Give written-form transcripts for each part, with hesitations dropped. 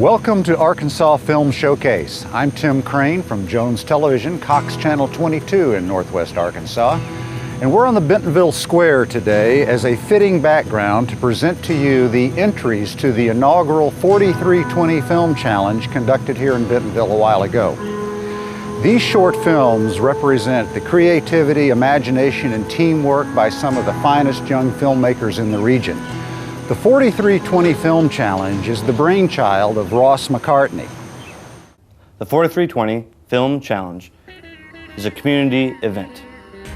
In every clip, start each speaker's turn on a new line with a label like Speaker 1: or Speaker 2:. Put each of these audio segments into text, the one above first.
Speaker 1: Welcome to Arkansas Film Showcase. I'm Tim Crane from Jones Television, Cox Channel 22 in Northwest Arkansas. And we're on the Bentonville Square today as a fitting background to present to you the entries to the inaugural 4320 Film Challenge conducted here in Bentonville a while ago. These short films represent the creativity, imagination, and teamwork by some of the finest young filmmakers in the region. The 4320 Film Challenge is the brainchild of Ross McCartney.
Speaker 2: The 4320 Film Challenge is a community event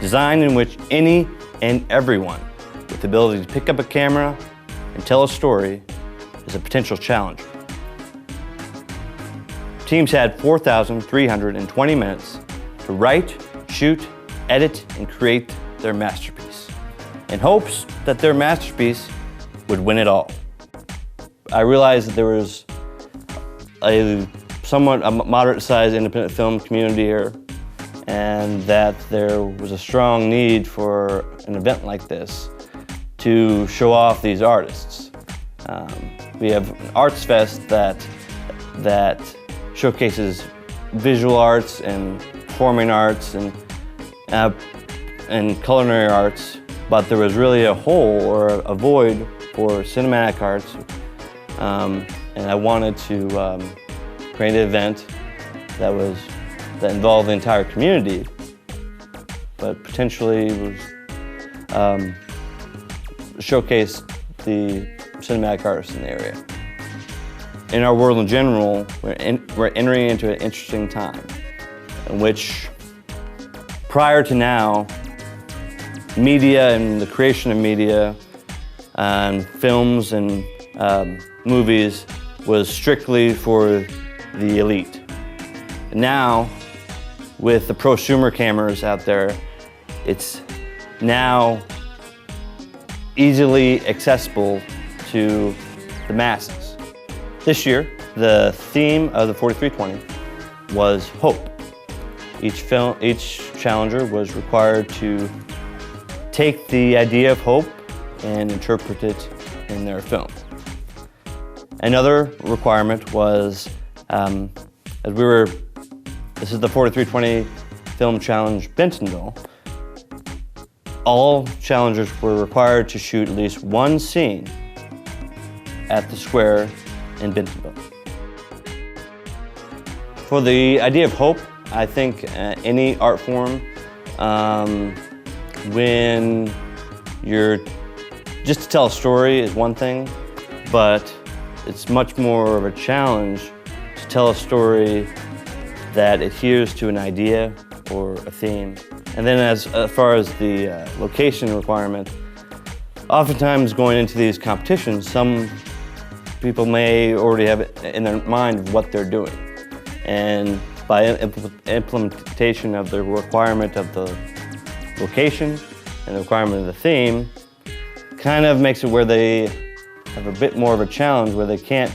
Speaker 2: designed in which any and everyone with the ability to pick up a camera and tell a story is a potential challenger. Teams had 4,320 minutes to write, shoot, edit, and create their masterpiece in hopes that their masterpiece would win it all. I realized that there was a moderate-sized independent film community here, and that there was a strong need for an event like this to show off these artists. We have an arts fest that showcases visual arts and performing arts and culinary arts, but there was really a hole or a void for cinematic arts, and I wanted to create an event that involved the entire community, but potentially was showcase the cinematic artists in the area. In our world in general, we're entering into an interesting time in which, prior to now, media and the creation of media and films and movies was strictly for the elite. Now, with the prosumer cameras out there, it's now easily accessible to the masses. This year, the theme of the 4320 was hope. Each challenger was required to take the idea of hope and interpret it in their film. Another requirement was, this is the 4320 Film Challenge Bentonville, all challengers were required to shoot at least one scene at the square in Bentonville. For the idea of hope, I think any art form, when you're just to tell a story is one thing, but it's much more of a challenge to tell a story that adheres to an idea or a theme. And then as far as the location requirement, oftentimes going into these competitions, some people may already have it in their mind what they're doing. And by implementation of the requirement of the location and the requirement of the theme, kind of makes it where they have a bit more of a challenge where they can't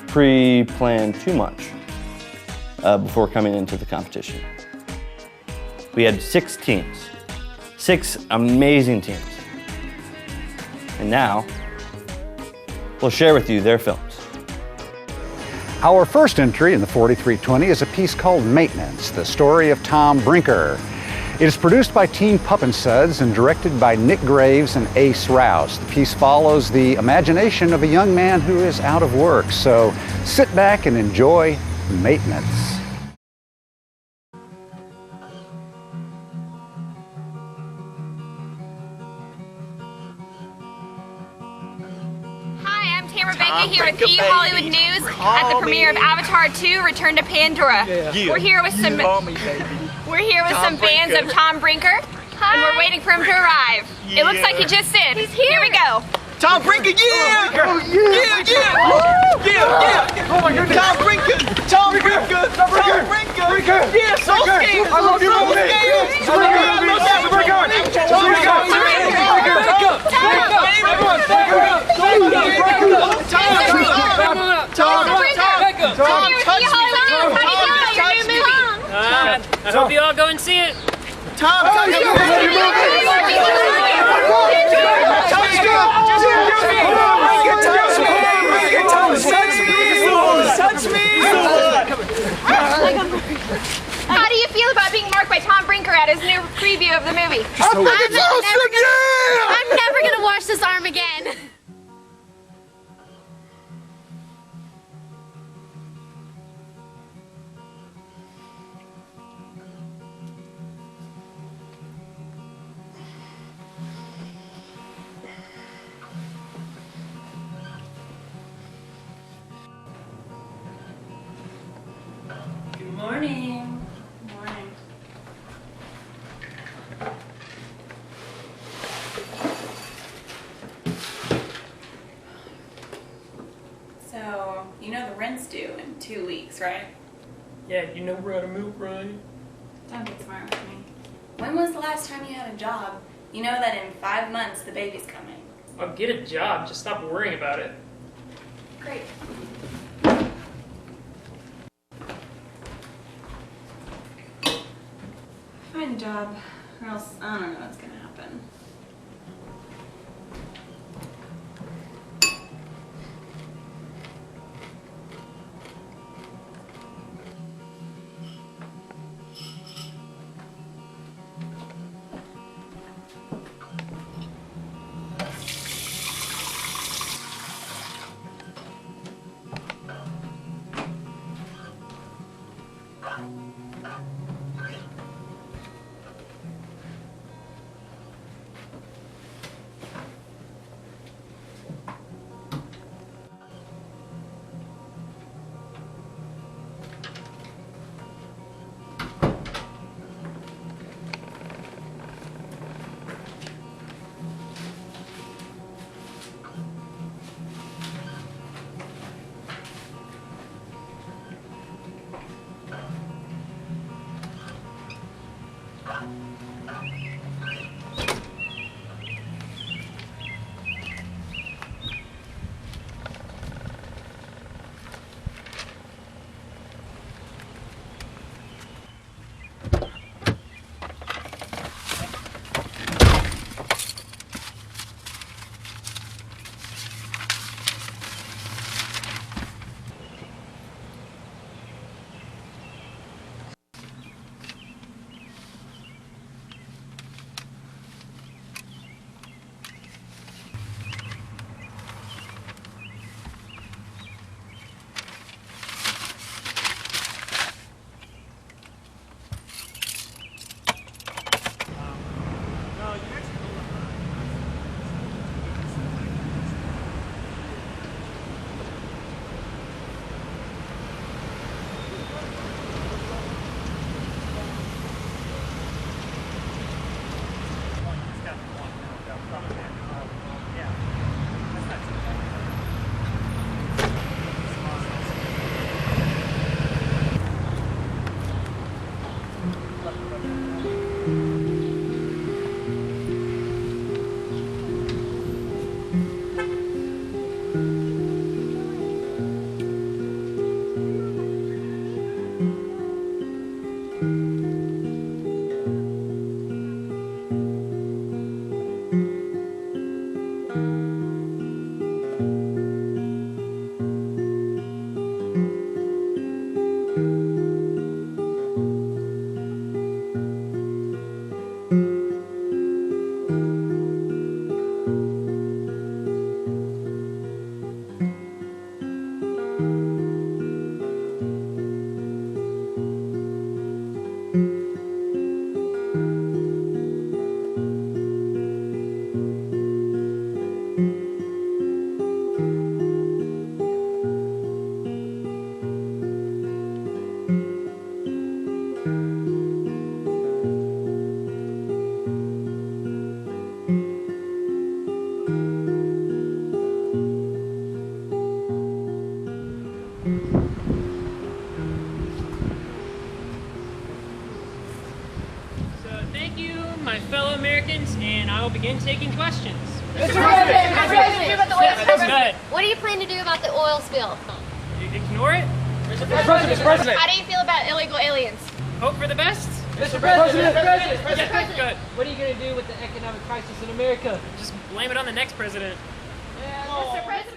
Speaker 2: pre-plan too much before coming into the competition. We had 6 teams, 6 amazing teams. And now, we'll share with you their films.
Speaker 1: Our first entry in the 4320 is a piece called Maintenance, the story of Tom Brinker. It is produced by Team Pup & Suds and directed by Nick Graves and Ace Rouse. The piece follows the imagination of a young man who is out of work. So sit back and enjoy Maintenance.
Speaker 3: Here with P Hollywood News at the premiere of Avatar 2: Return to Pandora. Yeah. We're here with some fans of Tom Brinker. Hi. And we're waiting for him to arrive. Yeah. It looks like he just did. He's here. Here we go.
Speaker 4: Tom Brinker, yeah! Oh, yeah! Oh my goodness! Tom Brinker! Tom Brinker! Yeah, so scared! I love you,
Speaker 5: I hope you all go and see it.
Speaker 4: Tom,
Speaker 6: touch this arm again.
Speaker 7: Good morning. Good morning. So, you know the rent's due in 2 weeks, right?
Speaker 5: Yeah, you know we're out of milk, right?
Speaker 7: Don't get smart with me. When was the last time you had a job? You know that in 5 months the baby's coming.
Speaker 5: I'll get a job, just stop worrying about it.
Speaker 7: Great. Find a job, or else I don't know what's gonna happen.
Speaker 5: my fellow Americans, and I will begin taking questions.
Speaker 6: Mr. President,
Speaker 5: Good.
Speaker 6: what do you plan to do about the oil spill?
Speaker 5: You ignore it?
Speaker 4: Mr. President!
Speaker 3: How do you feel about illegal aliens?
Speaker 5: Hope for the best?
Speaker 4: Mr. President!
Speaker 5: Yeah, good.
Speaker 8: What are you going to do with the economic crisis in America?
Speaker 5: Just blame it on the next president.
Speaker 3: Mr. President.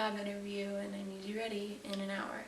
Speaker 7: job interview and I need you ready in an hour.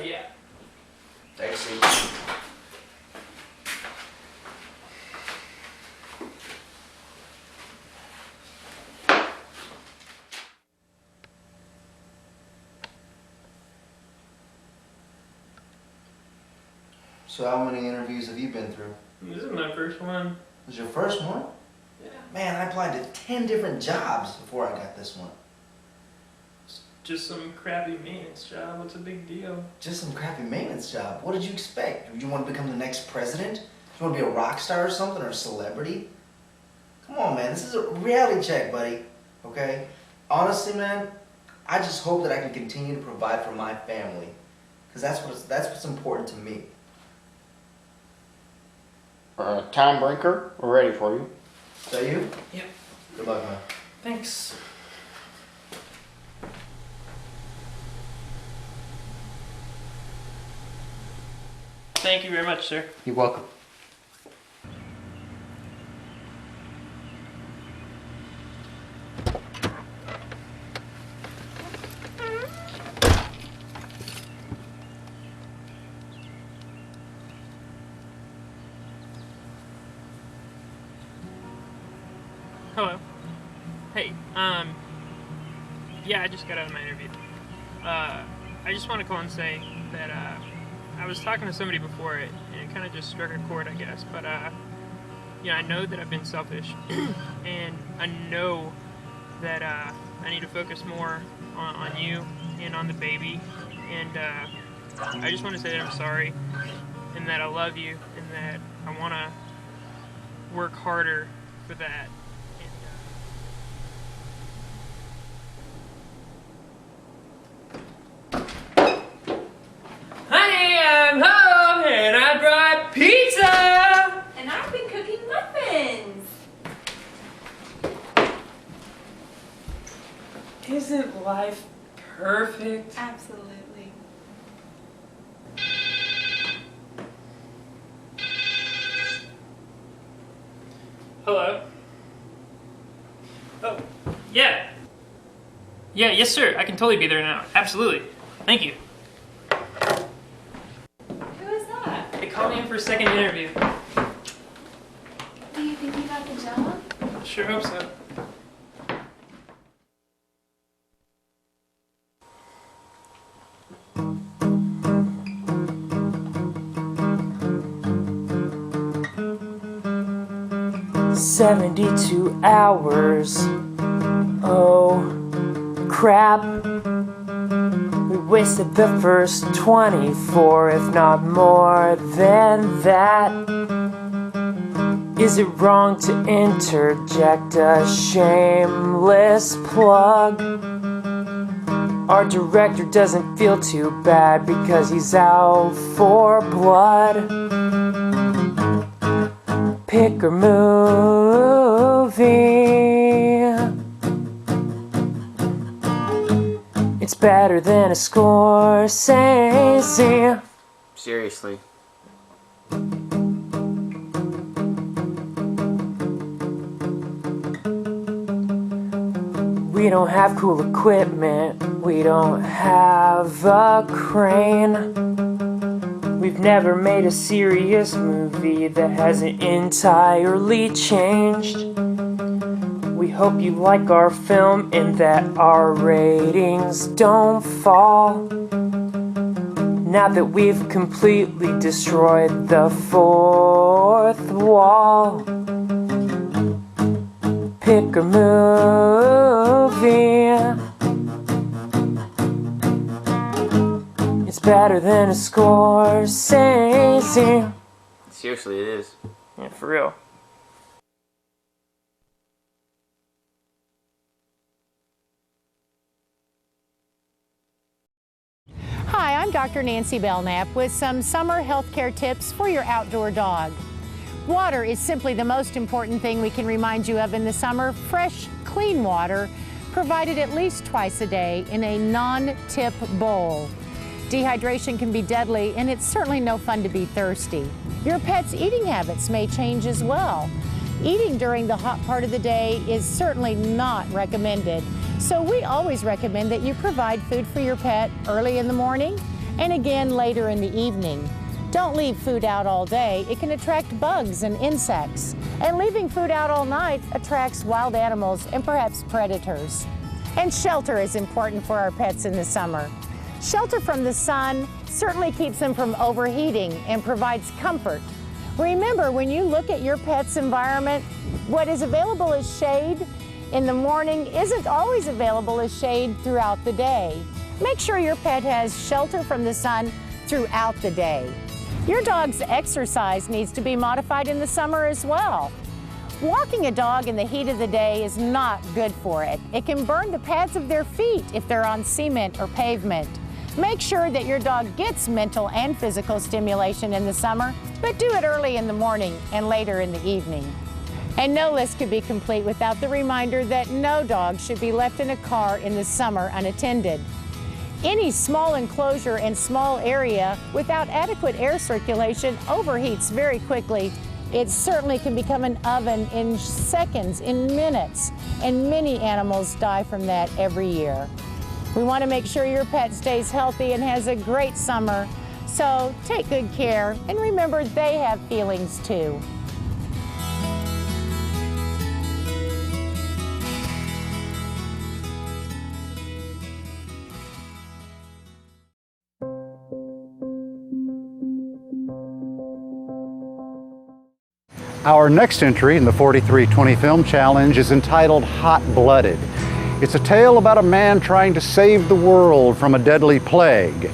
Speaker 5: Yeah.
Speaker 9: Take a seat. So how many interviews have you been through?
Speaker 5: This is my first one.
Speaker 9: This is your first one?
Speaker 5: Yeah.
Speaker 9: Man, I applied to 10 different jobs before I got this one.
Speaker 5: It's just some crappy maintenance job. What's a big deal?
Speaker 9: Just some crappy maintenance job. What did you expect? Did you want to become the next president? Do you want to be a rock star or something, or a celebrity? Come on, man. This is a reality check, buddy. Okay? Honestly, man, I just hope that I can continue to provide for my family. Because that's what's important to me.
Speaker 10: Tom Brinker, we're ready for you.
Speaker 9: Is that you?
Speaker 5: Yep.
Speaker 9: Good luck, man.
Speaker 5: Thanks. Thank you very much, sir.
Speaker 10: You're welcome.
Speaker 5: Hello. Hey, yeah, I just got out of my interview. I just want to call and say that, I was talking to somebody before it, and it kind of just struck a chord, I guess, but, you know, I know that I've been selfish, and I know that, I need to focus more on you and on the baby, and, I just want to say that I'm sorry, and that I love you, and that I want to work harder for that. Honey, I'm home and I brought pizza!
Speaker 7: And I've been cooking muffins.
Speaker 5: Isn't life perfect?
Speaker 7: Absolutely.
Speaker 5: Hello? Oh, yeah. Yeah, yes sir, I can totally be there now. Absolutely. Thank you.
Speaker 7: Who is that?
Speaker 5: They called me in for a second interview.
Speaker 7: Do you think you got the job?
Speaker 5: I sure hope so.
Speaker 8: "72 hours. Oh, crap. We wasted the first 24, if not more than that. Is it wrong to interject a shameless plug? Our director doesn't feel too bad because he's out for blood. Pick a movie. It's better than a Scorsese.
Speaker 11: Seriously.
Speaker 8: We don't have cool equipment, we don't have a crane. We've never made a serious movie that hasn't entirely changed. We hope you like our film and that our ratings don't fall. Now that we've completely destroyed the fourth wall. Pick a movie. It's better than a Scorsese.
Speaker 11: Seriously, it is.
Speaker 8: Yeah, for real.
Speaker 12: Hi, I'm Dr. Nancy Belknap with some summer healthcare tips for your outdoor dog. Water is simply the most important thing we can remind you of in the summer. Fresh, clean water provided at least twice a day in a non-tip bowl. Dehydration can be deadly, and it's certainly no fun to be thirsty. Your pet's eating habits may change as well. Eating during the hot part of the day is certainly not recommended, so we always recommend that you provide food for your pet early in the morning and again later in the evening. Don't leave food out all day. It can attract bugs and insects. And leaving food out all night attracts wild animals and perhaps predators. And shelter is important for our pets in the summer. Shelter from the sun certainly keeps them from overheating and provides comfort. Remember, when you look at your pet's environment, what is available as shade in the morning isn't always available as shade throughout the day. Make sure your pet has shelter from the sun throughout the day. Your dog's exercise needs to be modified in the summer as well. Walking a dog in the heat of the day is not good for it. It can burn the pads of their feet if they're on cement or pavement. Make sure that your dog gets mental and physical stimulation in the summer, but do it early in the morning and later in the evening. And no list could be complete without the reminder that no dog should be left in a car in the summer unattended. Any small enclosure and small area without adequate air circulation overheats very quickly. It certainly can become an oven in seconds, in minutes, and many animals die from that every year. We want to make sure your pet stays healthy and has a great summer, so take good care and remember they have feelings too.
Speaker 1: Our next entry in the 4320 Film Challenge is entitled Hot Blooded. It's a tale about a man trying to save the world from a deadly plague.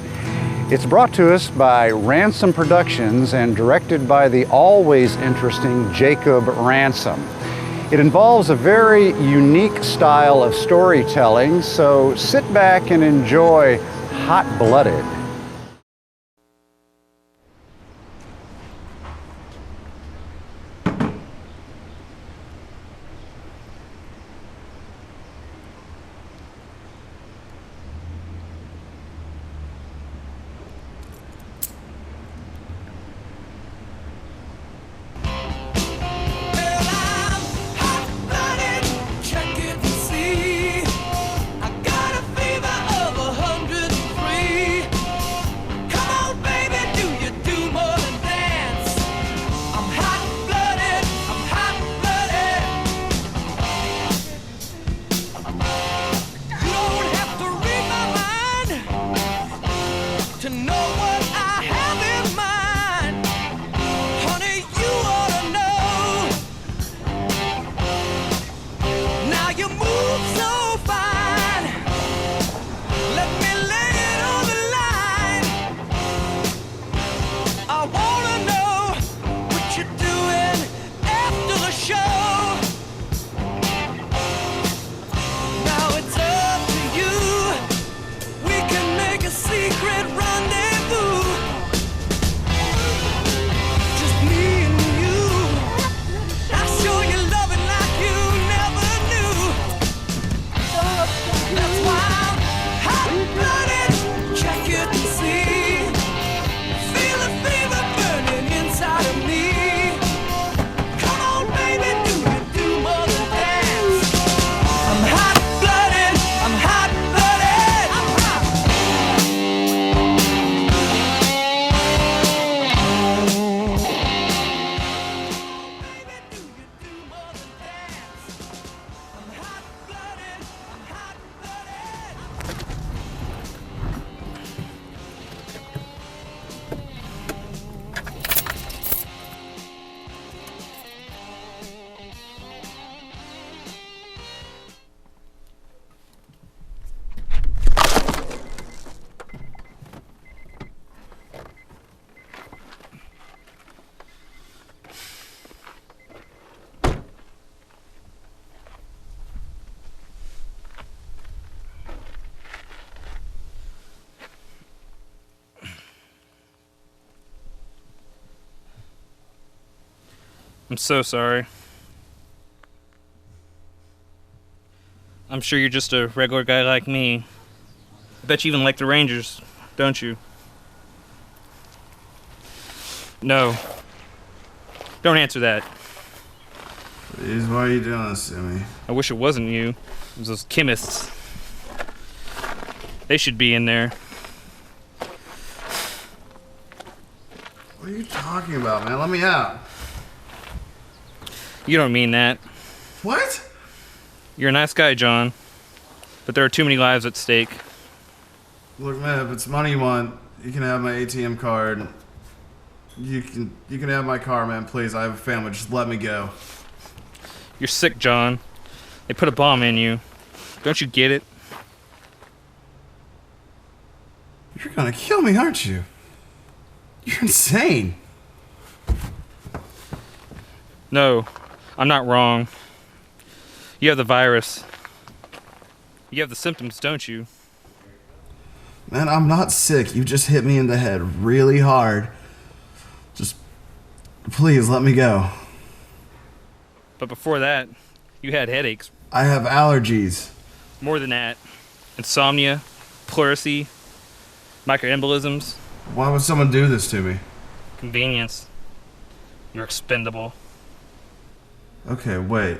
Speaker 1: It's brought to us by Ransom Productions and directed by the always interesting Jacob Ransom. It involves a very unique style of storytelling, so sit back and enjoy Hot Blooded.
Speaker 5: I'm so sorry. I'm sure you're just a regular guy like me. I bet you even like the Rangers, don't you? No. Don't answer that.
Speaker 13: Please, why are you doing this to me?
Speaker 5: I wish it wasn't you. It was those chemists. They should be in there.
Speaker 13: What are you talking about, man? Let me out.
Speaker 5: You don't mean that.
Speaker 13: What?
Speaker 5: You're a nice guy, John. But there are too many lives at stake.
Speaker 13: Look, man, if it's money you want, you can have my ATM card. You can have my car, man. Please, I have a family. Just let me go.
Speaker 5: You're sick, John. They put a bomb in you. Don't you get it?
Speaker 13: You're gonna kill me, aren't you? You're insane.
Speaker 5: No, I'm not wrong. You have the virus. You have the symptoms, don't you?
Speaker 13: Man, I'm not sick. You just hit me in the head really hard. Just, please, let me go.
Speaker 5: But before that, you had headaches.
Speaker 13: I have allergies.
Speaker 5: More than that. Insomnia, pleurisy, microembolisms.
Speaker 13: Why would someone do this to me?
Speaker 5: Convenience. You're expendable.
Speaker 13: Okay, wait.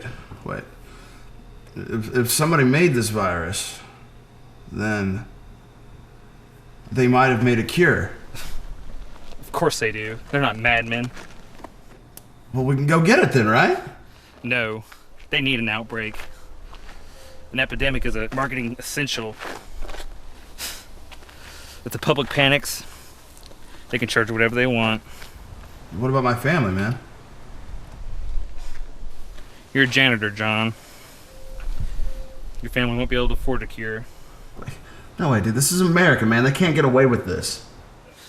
Speaker 13: If somebody made this virus, then they might have made a cure.
Speaker 5: Of course they do. They're not madmen.
Speaker 13: Well, we can go get it then, right?
Speaker 5: No, they need an outbreak. An epidemic is a marketing essential. If the public panics, they can charge whatever they want.
Speaker 13: What about my family, man?
Speaker 5: You're a janitor, John. Your family won't be able to afford a cure.
Speaker 13: No way, dude. This is America, man. They can't get away with this.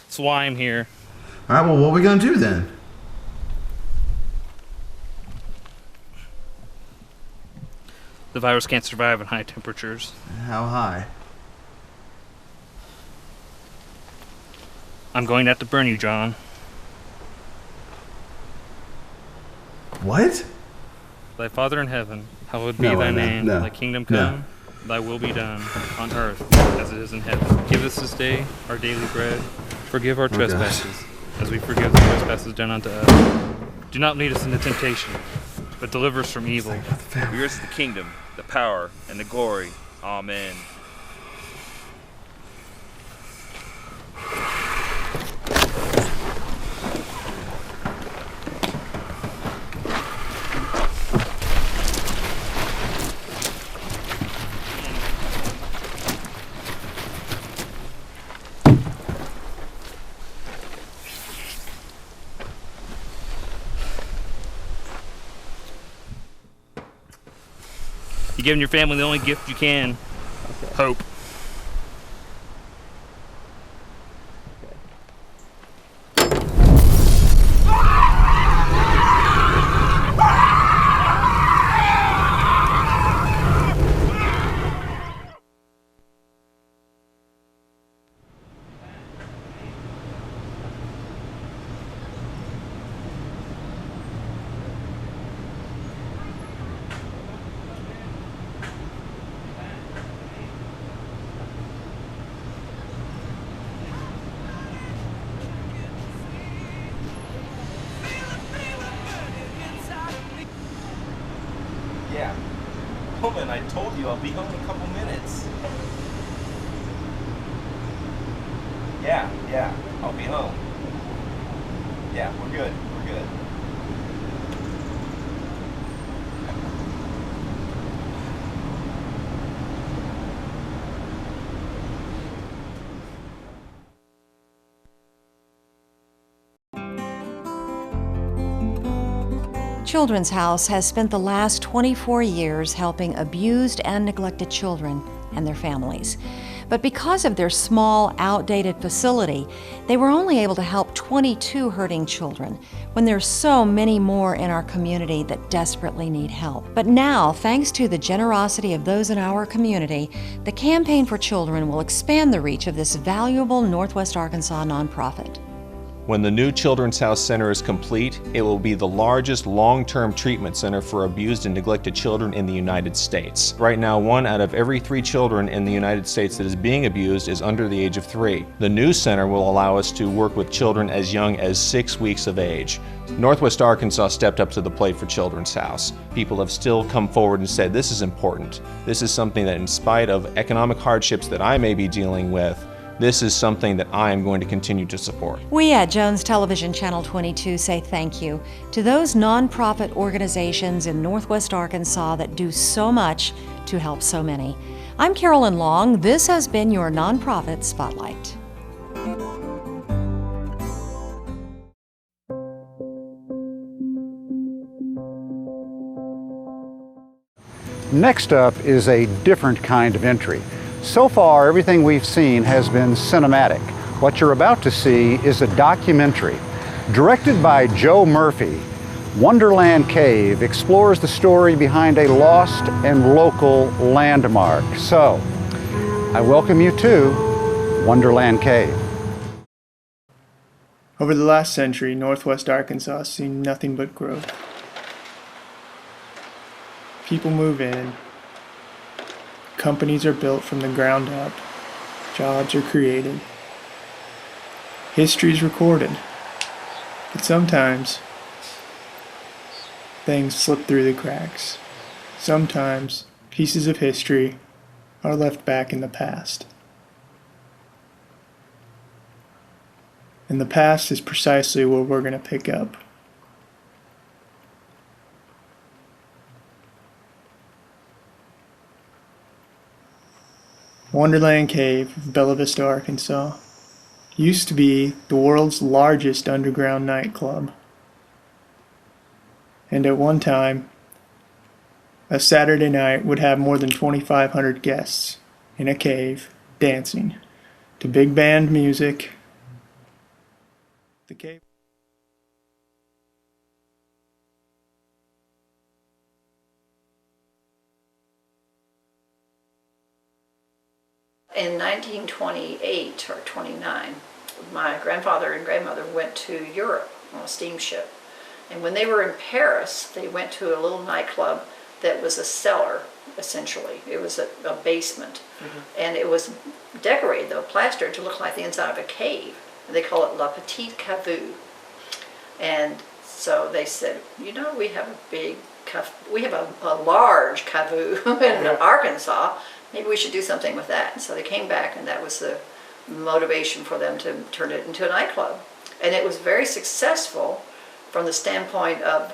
Speaker 5: That's why I'm here.
Speaker 13: All right, well, what are we gonna do then?
Speaker 5: The virus can't survive in high temperatures.
Speaker 13: How high?
Speaker 5: I'm going to have to burn you, John.
Speaker 13: What?
Speaker 5: Thy Father in heaven, hallowed be
Speaker 13: No
Speaker 5: thy
Speaker 13: way, man.
Speaker 5: name.
Speaker 13: No.
Speaker 5: Thy kingdom
Speaker 13: No.
Speaker 5: come, thy will be done, on earth as it is in heaven. Give us this day our daily bread. Forgive our trespasses, as we forgive the trespasses done unto us. Do not lead us into temptation, but deliver us from evil.
Speaker 14: Yours is the kingdom, the power, and the glory. Amen.
Speaker 5: You're giving your family the only gift you can. Okay. Hope.
Speaker 14: Yeah. Woman, I told you I'll be home in a couple minutes. Yeah, I'll be home. Yeah, we're good.
Speaker 15: Children's House has spent the last 24 years helping abused and neglected children and their families. But because of their small, outdated facility, they were only able to help 22 hurting children when there's so many more in our community that desperately need help. But now, thanks to the generosity of those in our community, the Campaign for Children will expand the reach of this valuable Northwest Arkansas nonprofit.
Speaker 16: When the new Children's House Center is complete, it will be the largest long-term treatment center for abused and neglected children in the United States. Right now, 1 out of every 3 children in the United States that is being abused is under the age of 3. The new center will allow us to work with children as young as 6 weeks of age. Northwest Arkansas stepped up to the plate for Children's House. People have still come forward and said, this is important. This is something that, in spite of economic hardships that I may be dealing with, this is something that I am going to continue to support.
Speaker 15: We at Jones Television Channel 22 say thank you to those nonprofit organizations in Northwest Arkansas that do so much to help so many. I'm Carolyn Long. This has been your Nonprofit Spotlight.
Speaker 1: Next up is a different kind of entry. So far, everything we've seen has been cinematic. What you're about to see is a documentary. Directed by Joe Murphy, Wonderland Cave explores the story behind a lost and local landmark. So, I welcome you to Wonderland Cave.
Speaker 17: Over the last century, Northwest Arkansas has seen nothing but growth. People move in. Companies are built from the ground up. Jobs are created. History is recorded. But sometimes, things slip through the cracks. Sometimes, pieces of history are left back in the past. And the past is precisely where we're going to pick up. Wonderland Cave of Bella Vista, Arkansas, used to be the world's largest underground nightclub. And at one time, a Saturday night would have more than 2,500 guests in a cave dancing to big band music. The cave.
Speaker 18: In 1928 or 29, my grandfather and grandmother went to Europe on a steamship. And when they were in Paris, they went to a little nightclub that was a cellar, essentially. It was a basement. And it was decorated, though, plastered to look like the inside of a cave. And they call it La Petite Cavou. And so they said, you know, we have a large cavou in Arkansas. Maybe we should do something with that. And so they came back, and that was the motivation for them to turn it into a nightclub. And it was very successful from the standpoint of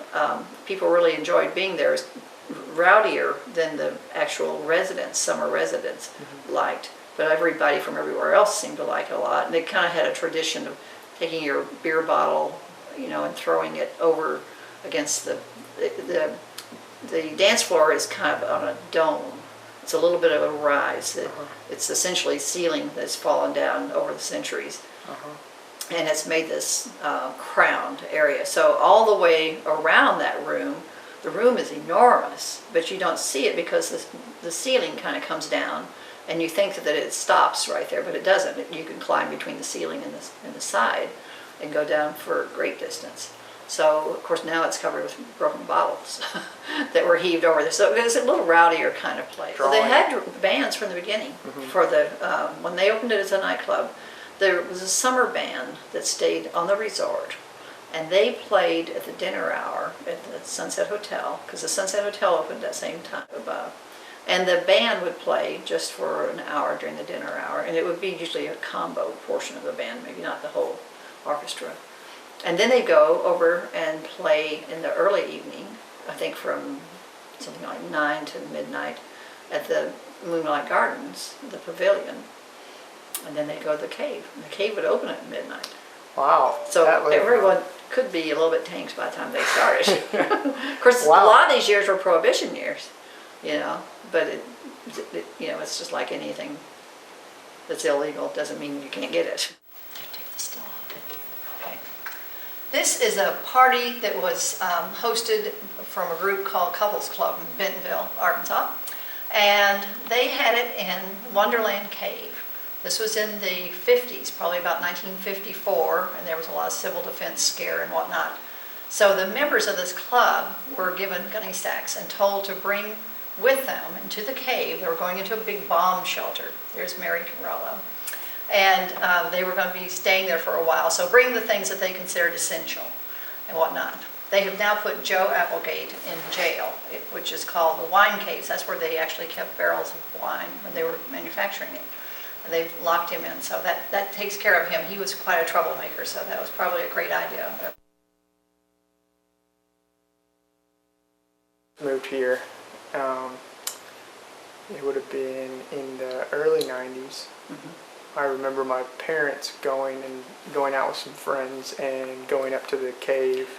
Speaker 18: people really enjoyed being there. It was rowdier than the actual residents, summer residents liked. But everybody from everywhere else seemed to like it a lot. And they kind of had a tradition of taking your beer bottle, you know, and throwing it over against the dance floor is kind of on a dome. It's a little bit of a rise. It's essentially ceiling that's fallen down over the centuries. And it's made this crowned area. So all the way around that room, the room is enormous, but you don't see it because the ceiling kind of comes down, and you think that it stops right there, but it doesn't. You can climb between the ceiling and the side and go down for a great distance. So, of course, now it's covered with broken bottles that were heaved over there. So it was a little rowdier kind of place. So they had bands from the beginning. For the when they opened it as a nightclub, there was a summer band that stayed on the resort, and they played at the dinner hour at the Sunset Hotel, because the Sunset Hotel opened at the same time above. And the band would play just for an hour during the dinner hour, and it would be usually a combo portion of the band, maybe not the whole orchestra. And then they go over and play in the early evening, I think from something like 9 to midnight, at the Moonlight Gardens, the pavilion. And then they go to the cave. And the cave would open at midnight.
Speaker 19: Wow.
Speaker 18: So everyone could be a little bit tanked by the time they started. Of course, a lot of these years were Prohibition years, you know, but you know, it's just like anything that's illegal. It doesn't mean you can't get it. This is a party that was hosted from a group called Couples Club in Bentonville, Arkansas. And they had it in Wonderland Cave. This was in the 50s, probably about 1954, and there was a lot of civil defense scare and whatnot. So the members of this club were given gunny sacks and told to bring with them into the cave. They were going into a big bomb shelter. There's Mary Carollo. And they were going to be staying there for a while, so bring the things that they considered essential and whatnot. They have now put Joe Applegate in jail, which is called the wine caves. That's where they actually kept barrels of wine when they were manufacturing it. And they've locked him in, so that takes care of him. He was quite a troublemaker, so that was probably a great idea.
Speaker 17: Moved here. It would have been in the early 90s. I remember my parents going out with some friends and going up to the cave.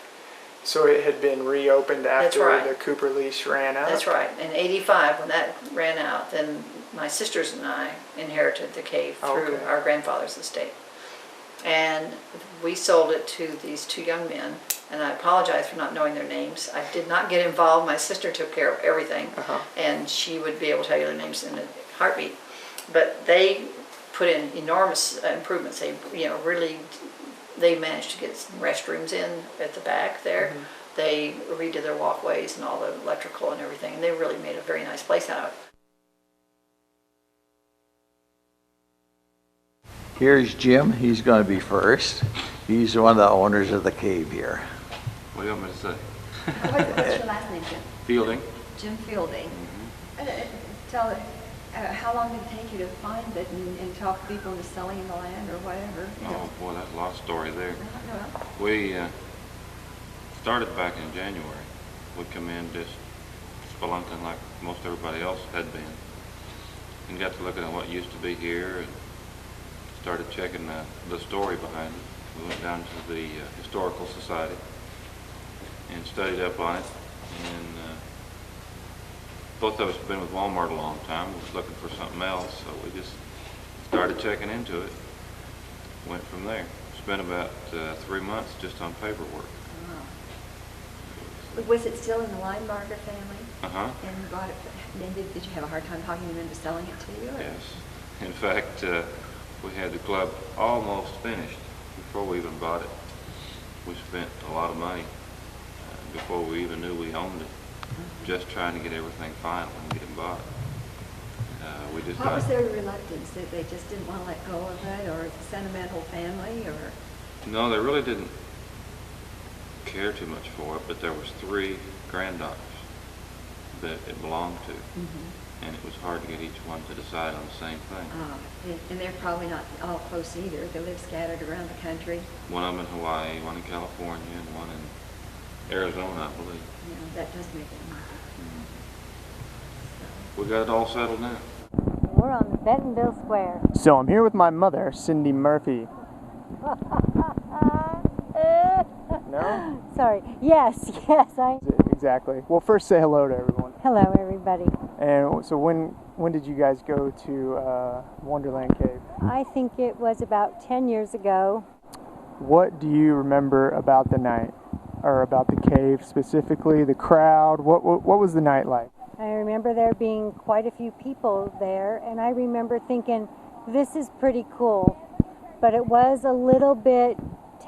Speaker 17: So it had been reopened after the Cooper lease ran out?
Speaker 18: That's right. In '85, when that ran out, then my sisters and I inherited the cave through our grandfather's estate. And we sold it to these two young men, and I apologize for not knowing their names. I did not get involved. My sister took care of everything, and she would be able to tell you their names in a heartbeat. But they put in enormous improvements. They, they managed to get some restrooms in at the back there. They redid their walkways and all the electrical and everything, and they really made a very nice place out of it.
Speaker 19: Here's Jim. He's going to be first. He's one of the owners of the cave here.
Speaker 20: What do you want me to say?
Speaker 21: What's your last name, Jim?
Speaker 20: Fielding.
Speaker 21: Jim Fielding. Tell it, how long did it take you to find it and talk to people into selling the land or whatever?
Speaker 20: Oh boy, that's a lot of story there. We started back in January. We come in just spelunking like most everybody else had been, and got to looking at what used to be here and started checking the story behind it. We went down to the Historical Society and studied up on it, and both of us have been with Walmart a long time. We was looking for something else, so we just started checking into it. Went from there. Spent about 3 months just on paperwork.
Speaker 21: Was it still in the Linebarger family?
Speaker 20: And
Speaker 21: you bought it. Then did you have a hard time talking them into selling it to you? Or?
Speaker 20: Yes. In fact, we had the club almost finished before we even bought it. We spent a lot of money before we even knew we owned it, just trying to get everything final and get it bought. We just
Speaker 21: what was their reluctance? That they just didn't want to let go of it, or sentimental family, or?
Speaker 20: No, they really didn't care too much for it, but there was 3 granddaughters that it belonged to. And it was hard to get each one to decide on the same thing.
Speaker 21: And they're probably not all close either. They live scattered around the country.
Speaker 20: One of them in Hawaii, one in California, and one in Arizona, I believe.
Speaker 21: Yeah, that does make it more difficult.
Speaker 20: We got it all settled now.
Speaker 12: We're on the Bentonville Square.
Speaker 17: So I'm here with my mother, Cindy Murphy. No?
Speaker 12: Sorry. Yes.
Speaker 17: Exactly. Well, first say hello to everyone.
Speaker 12: Hello, everybody.
Speaker 17: And so when did you guys go to Wonderland Cave?
Speaker 12: I think it was about 10 years ago.
Speaker 17: What do you remember about the night, or about the cave specifically, the crowd? What was the night like?
Speaker 12: I remember there being quite a few people there, and I remember thinking, this is pretty cool. But it was a little bit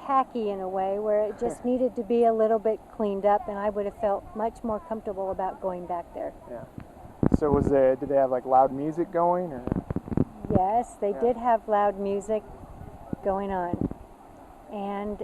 Speaker 12: tacky in a way, where it just needed to be a little bit cleaned up, and I would have felt much more comfortable about going back there.
Speaker 17: Yeah. So did they have like loud music going, or?
Speaker 12: Yes, they did have loud music going on. And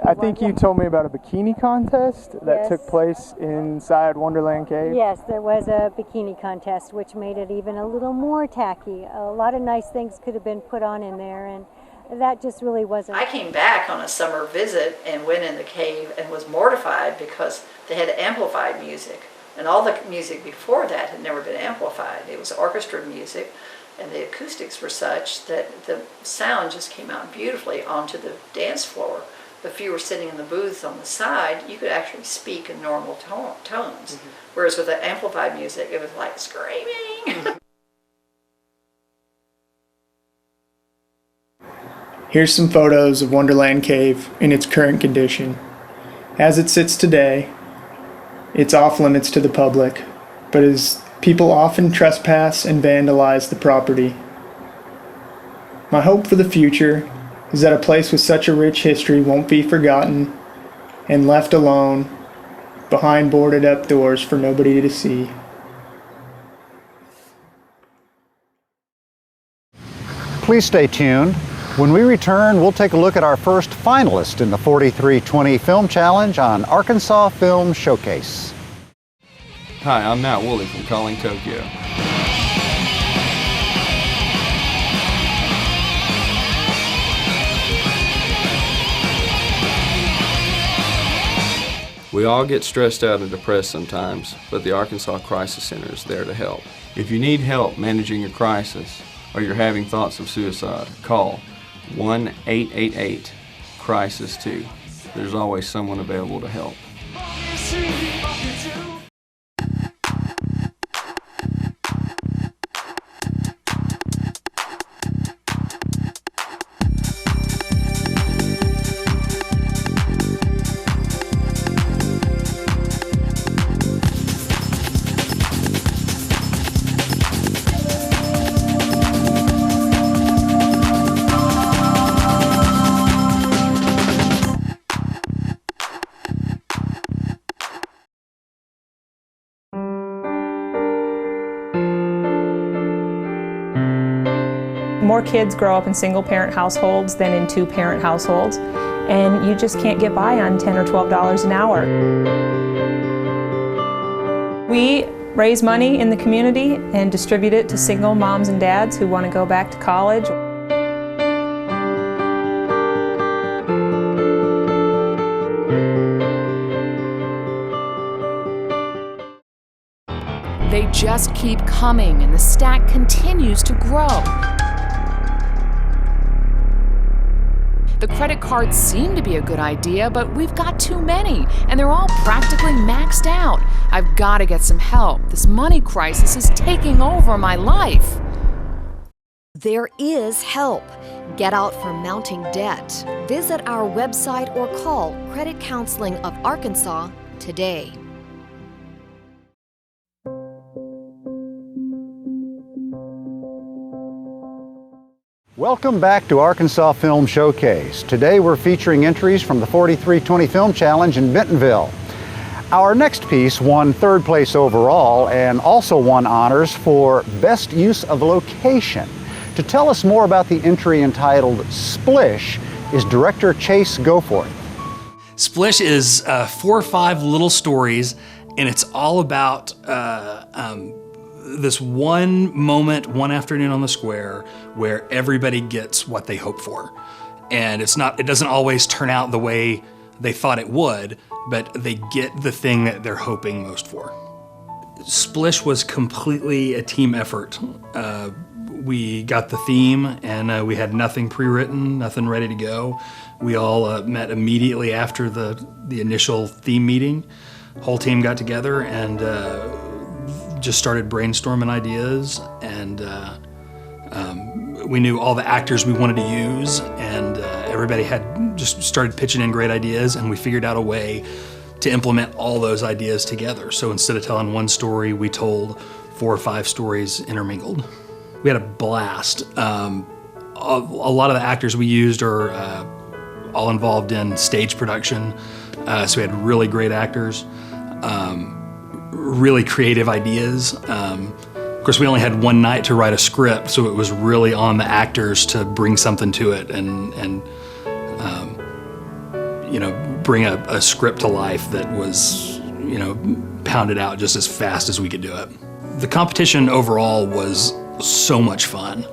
Speaker 17: I think you told me about a bikini contest that took place inside Wonderland Cave.
Speaker 12: Yes, there was a bikini contest, which made it even a little more tacky. A lot of nice things could have been put on in there, and that just really wasn't.
Speaker 18: I came back on a summer visit and went in the cave and was mortified because they had amplified music, and all the music before that had never been amplified. It was orchestra music, and the acoustics were such that the sound just came out beautifully onto the dance floor. If you were sitting in the booths on the side, you could actually speak in normal tones. Whereas with the amplified music, it was like screaming.
Speaker 17: Here's some photos of Wonderland Cave in its current condition. As it sits today, it's off limits to the public, but as people often trespass and vandalize the property, My hope for the future is that a place with such a rich history won't be forgotten and left alone behind boarded up doors for nobody to see.
Speaker 1: Please stay tuned. When we return, we'll take a look at our first finalist in the 4320 Film Challenge on Arkansas Film Showcase.
Speaker 2: Hi, I'm Matt Woolley from Calling Tokyo. We all get stressed out and depressed sometimes, but the Arkansas Crisis Center is there to help. If you need help managing your crisis or you're having thoughts of suicide, call 1-888-CRISIS-2. There's always someone available to help.
Speaker 22: More kids grow up in single-parent households than in two-parent households, and you just can't get by on $10 or $12 an hour. We raise money in the community and distribute it to single moms and dads who want to go back to college.
Speaker 23: They just keep coming, and the stack continues to grow. The credit cards seem to be a good idea, but we've got too many, and they're all practically maxed out. I've got to get some help. This money crisis is taking over my life.
Speaker 24: There is help. Get out from mounting debt. Visit our website or call Credit Counseling of Arkansas today.
Speaker 1: Welcome back to Arkansas Film Showcase. Today we're featuring entries from the 4320 Film Challenge in Bentonville. Our next piece won third place overall and also won honors for Best Use of Location. To tell us more about the entry entitled Splish is director Chase Goforth.
Speaker 25: Splish is 4 or 5 little stories, and it's all about this one moment, one afternoon on the square where everybody gets what they hope for. And it doesn't always turn out the way they thought it would, but they get the thing that they're hoping most for. Splish was completely a team effort. We got the theme and we had nothing pre-written, nothing ready to go. We all met immediately after the initial theme meeting. Whole team got together and just started brainstorming ideas, and we knew all the actors we wanted to use, and everybody had just started pitching in great ideas, and we figured out a way to implement all those ideas together. So instead of telling one story, we told 4 or 5 stories intermingled. We had a blast. A lot of the actors we used are all involved in stage production, so we had really great actors. Really creative ideas. Of course, we only had one night to write a script, so it was really on the actors to bring something to it and you know, bring a script to life that was, you know, pounded out just as fast as we could do it. The competition overall was so much fun.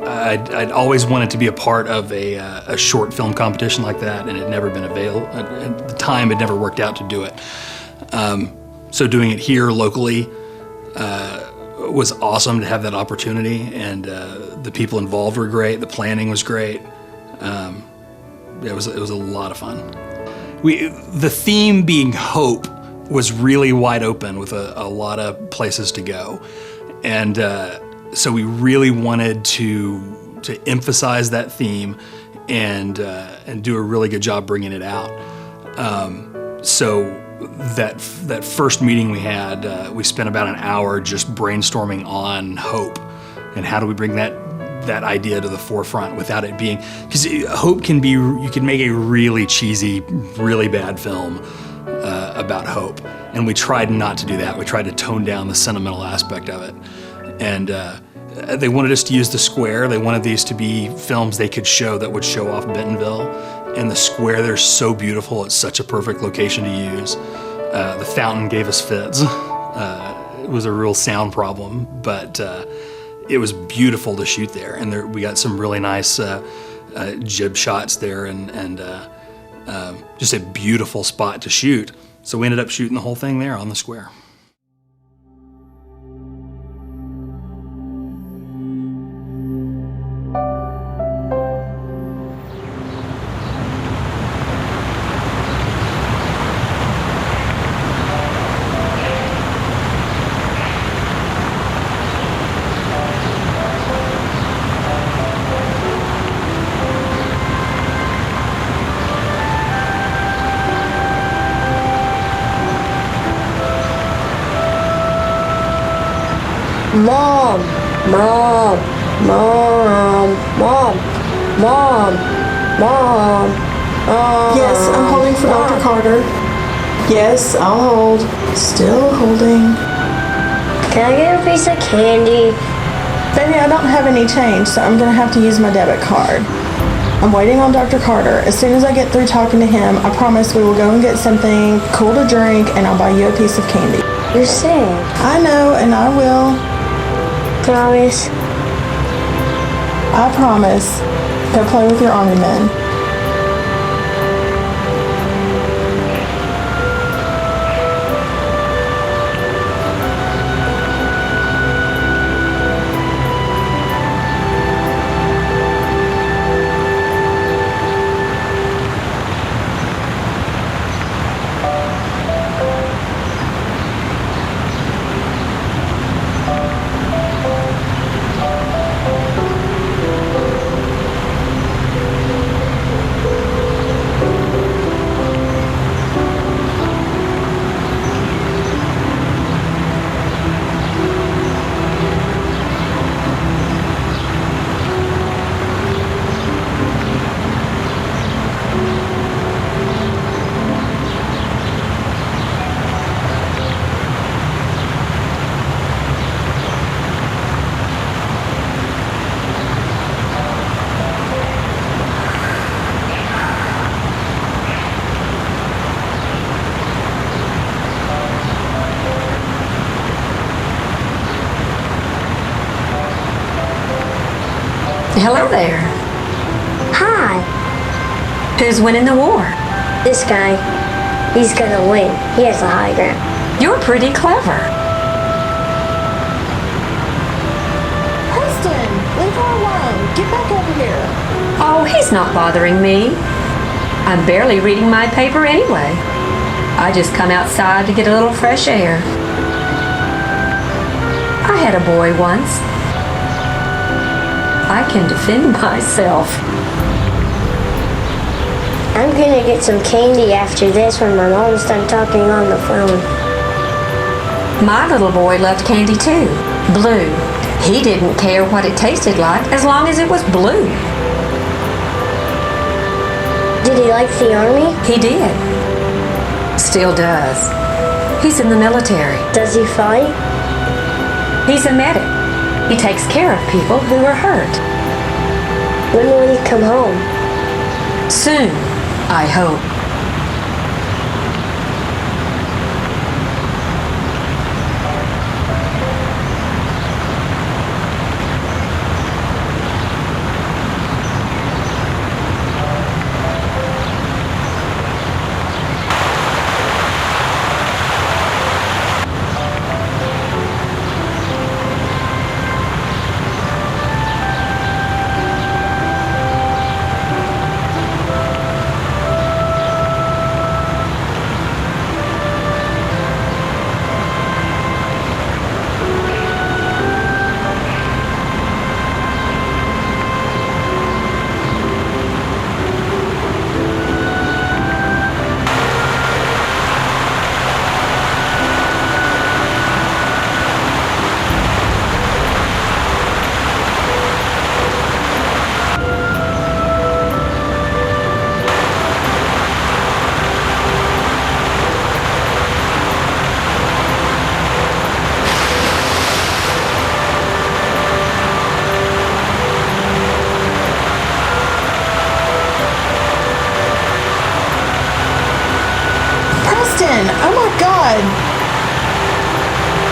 Speaker 25: I'd always wanted to be a part of a short film competition like that, and it had never been available. At the time, it never worked out to do it. So doing it here locally was awesome to have that opportunity, and the people involved were great. The planning was great. It was a lot of fun. The theme being hope was really wide open with a lot of places to go, and so we really wanted to emphasize that theme and do a really good job bringing it out. So that first meeting we had, we spent about an hour just brainstorming on hope and how do we bring that that idea to the forefront without it being, because hope can be, you can make a really cheesy, really bad film about hope. And we tried not to do that. We tried to tone down the sentimental aspect of it. And they wanted us to use the square. They wanted these to be films they could show that would show off Bentonville. And the square, they're so beautiful. It's such a perfect location to use. The fountain gave us fits. It was a real sound problem, but it was beautiful to shoot there. And we got some really nice jib shots there and just a beautiful spot to shoot. So we ended up shooting the whole thing there on the square.
Speaker 3: Mom, Mom, Mom, Mom, Mom, Mom.
Speaker 4: Yes, I'm holding for Dr. Carter. Yes, I'll hold. Still holding.
Speaker 3: Can I get a piece of candy?
Speaker 4: Baby, I don't have any change, so I'm gonna have to use my debit card. I'm waiting on Dr. Carter. As soon as I get through talking to him, I promise we will go and get something cool to drink and I'll buy you a piece of candy.
Speaker 3: You're sick.
Speaker 4: I know, and I will.
Speaker 3: Promise?
Speaker 4: I promise. Go play with your army men.
Speaker 3: Hello there. Hi.
Speaker 24: Who's winning the war?
Speaker 3: This guy. He's gonna win. He has the high ground.
Speaker 24: You're pretty clever.
Speaker 4: Preston, leave her alone. Get back over here.
Speaker 24: Oh, he's not bothering me. I'm barely reading my paper anyway. I just come outside to get a little fresh air. I had a boy once. I can defend myself.
Speaker 3: I'm gonna get some candy after this when my mom's done talking on the phone.
Speaker 24: My little boy loved candy too. Blue. He didn't care what it tasted like as long as it was blue.
Speaker 3: Did he like the army?
Speaker 24: He did. Still does. He's in the military.
Speaker 3: Does he fight?
Speaker 24: He's a medic. He takes care of people who are hurt.
Speaker 3: When will he come home?
Speaker 24: Soon, I hope.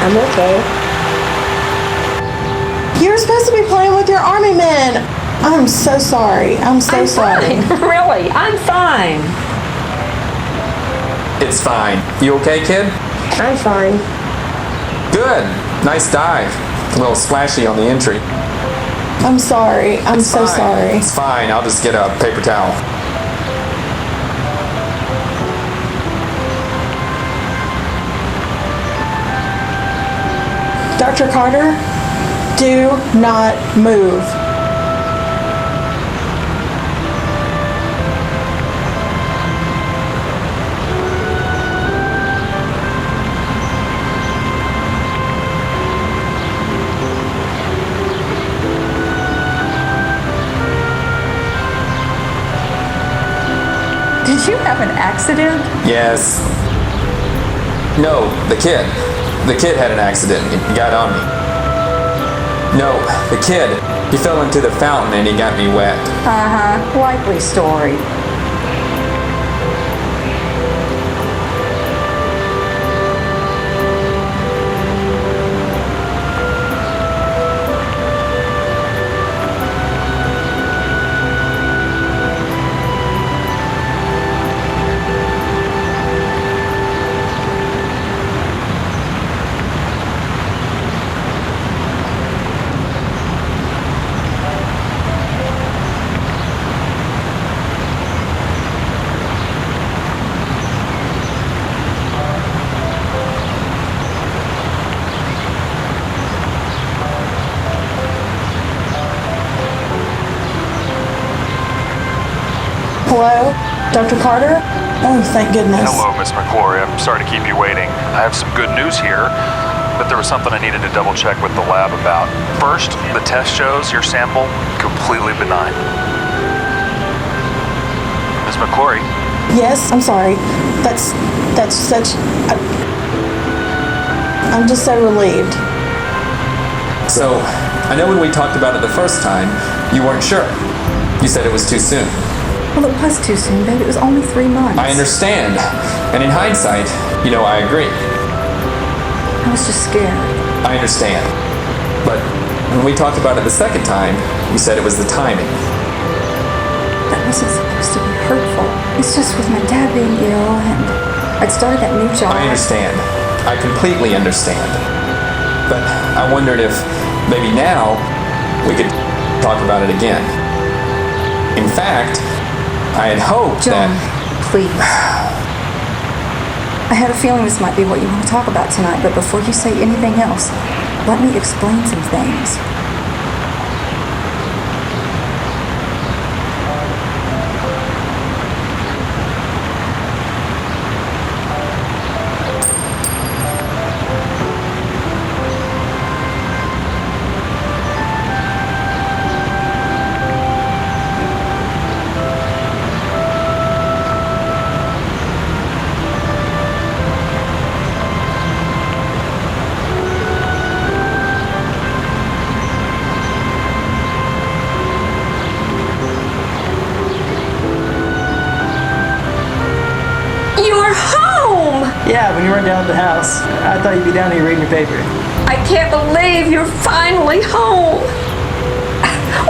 Speaker 3: I'm okay.
Speaker 4: You're supposed to be playing with your army men. I'm so sorry. I'm so sorry.
Speaker 6: Fine. Really, I'm fine.
Speaker 7: It's fine. You okay, kid?
Speaker 3: I'm fine.
Speaker 7: Good. Nice dive. A little splashy on the entry.
Speaker 4: I'm sorry. I'm so
Speaker 7: Fine.
Speaker 4: sorry.
Speaker 7: It's fine. I'll just get a paper towel.
Speaker 4: Dr. Carter, do not move.
Speaker 6: Did you have an accident?
Speaker 7: Yes. No, the kid. The kid had an accident. He got on me. No, the kid. He fell into the fountain and he got me wet.
Speaker 6: Uh-huh. Likely story.
Speaker 4: Hello? Dr. Carter? Oh, thank goodness.
Speaker 9: Hello, Miss McClory. I'm sorry to keep you waiting. I have some good news here, but there was something I needed to double check with the lab about. First, the test shows your sample completely benign. Miss McClory?
Speaker 4: Yes, I'm sorry. That's such... I'm just so relieved.
Speaker 7: So, I know when we talked about it the first time, you weren't sure. You said it was too soon.
Speaker 6: Well, it was too soon, babe. It was only 3 months.
Speaker 7: I understand. And in hindsight, I agree.
Speaker 6: I was just scared.
Speaker 7: I understand. But when we talked about it the second time, you said it was the timing.
Speaker 6: That wasn't supposed to be hurtful. It's just with my dad being ill and I'd started that new job.
Speaker 7: I understand. I completely understand. But I wondered if maybe now we could talk about it again. In fact, I had hoped
Speaker 6: John,
Speaker 7: that...
Speaker 6: please. I had a feeling this might be what you want to talk about tonight, but before you say anything else, let me explain some things.
Speaker 10: Yeah, when you weren't down at the house. I thought you'd be down here reading your paper.
Speaker 6: I can't believe you're finally home.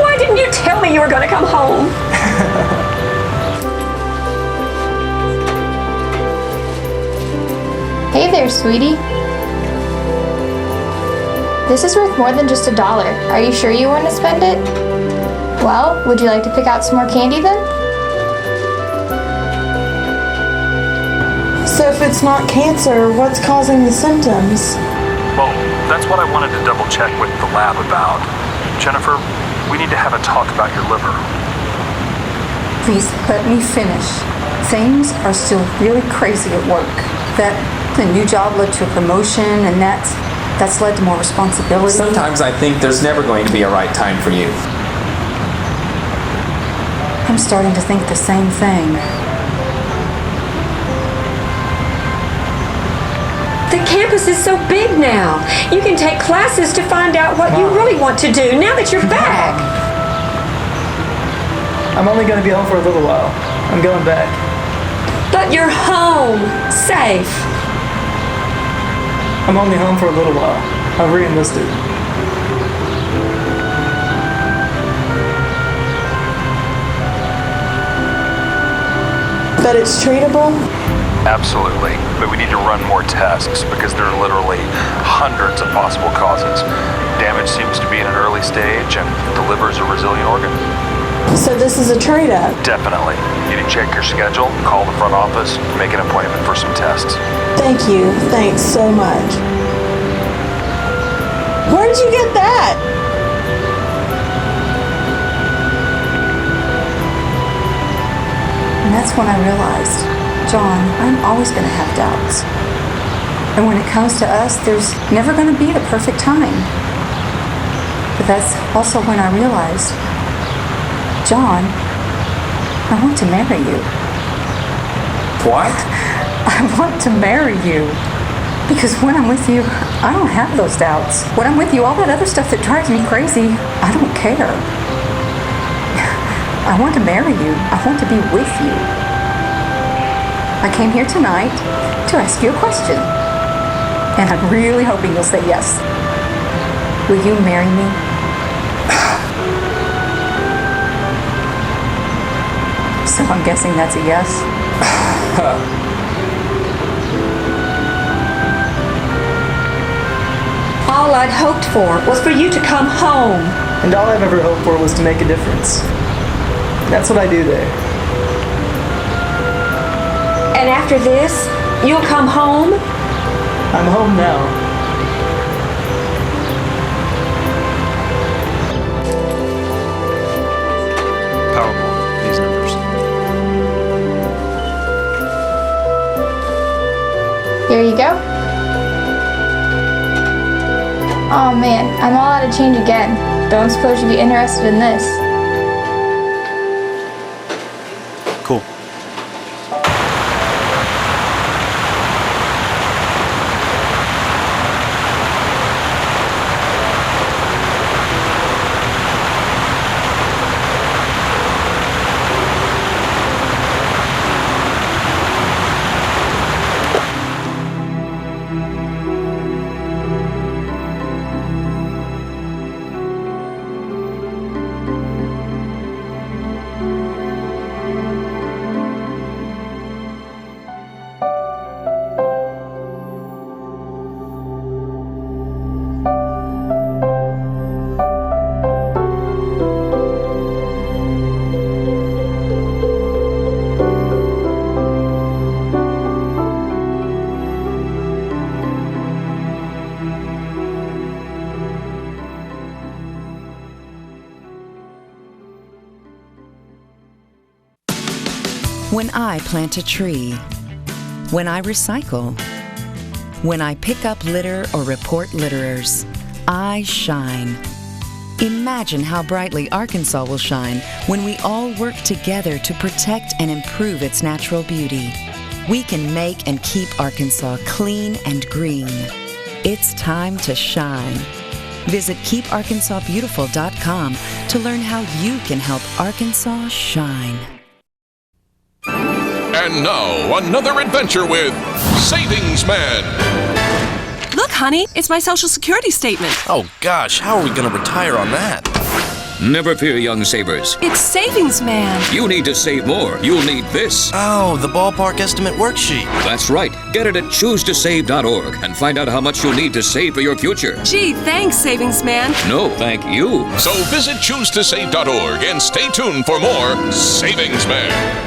Speaker 6: Why didn't you tell me you were going to come home?
Speaker 11: Hey there, sweetie. This is worth more than just $1. Are you sure you want to spend it? Well, would you like to pick out some more candy then?
Speaker 4: So if it's not cancer, what's causing the symptoms?
Speaker 9: Well, that's what I wanted to double check with the lab about. Jennifer, we need to have a talk about your liver.
Speaker 6: Please let me finish. Things are still really crazy at work. The new job led to a promotion, and that's led to more responsibility.
Speaker 7: Sometimes I think there's never going to be a right time for you.
Speaker 6: I'm starting to think the same thing. The campus is so big now. You can take classes to find out what you really want to do now that you're back.
Speaker 10: I'm only going to be home for a little while. I'm going back.
Speaker 6: But you're home, safe.
Speaker 10: I'm only home for a little while. I've re-enlisted.
Speaker 4: But it's treatable?
Speaker 9: Absolutely, but we need to run more tests because there are literally hundreds of possible causes. Damage seems to be in an early stage, and the liver is a resilient organ.
Speaker 4: So this is a trade-up?
Speaker 9: Definitely. You need to check your schedule, call the front office, make an appointment for some tests.
Speaker 4: Thank you. Thanks so much. Where did you get that?
Speaker 6: And that's when I realized, John, I'm always going to have doubts. And when it comes to us, there's never going to be the perfect time. But that's also when I realized, John, I want to marry you.
Speaker 7: What?
Speaker 6: I want to marry you. Because when I'm with you, I don't have those doubts. When I'm with you, all that other stuff that drives me crazy, I don't care. I want to marry you. I want to be with you. I came here tonight to ask you a question. And I'm really hoping you'll say yes. Will you marry me? So I'm guessing that's a yes?
Speaker 5: All I'd hoped for was for you to come home.
Speaker 10: And all I've ever hoped for was to make a difference. That's what I do there.
Speaker 5: And after this, you'll come home?
Speaker 10: I'm home now.
Speaker 8: Powerball, these numbers.
Speaker 11: Here you go. Oh man, I'm all out of change again. Don't suppose you'd be interested in this.
Speaker 8: Cool.
Speaker 13: When I plant a tree, when I recycle, when I pick up litter or report litterers, I shine. Imagine how brightly Arkansas will shine when we all work together to protect and improve its natural beauty. We can make and keep Arkansas clean and green. It's time to shine. Visit keeparkansasbeautiful.com to learn how you can help Arkansas shine.
Speaker 14: And now, another adventure with Savings Man.
Speaker 16: Look, honey, it's my Social Security statement.
Speaker 26: Oh, gosh, how are we going to retire on that?
Speaker 27: Never fear, young savers.
Speaker 16: It's Savings Man.
Speaker 27: You need to save more. You'll need this.
Speaker 26: Oh, the ballpark estimate worksheet.
Speaker 14: That's right. Get it at choosetosave.org and find out how much you'll need to save for your future.
Speaker 16: Gee, thanks, Savings Man.
Speaker 14: No, thank you. So visit choosetosave.org and stay tuned for more Savings Man.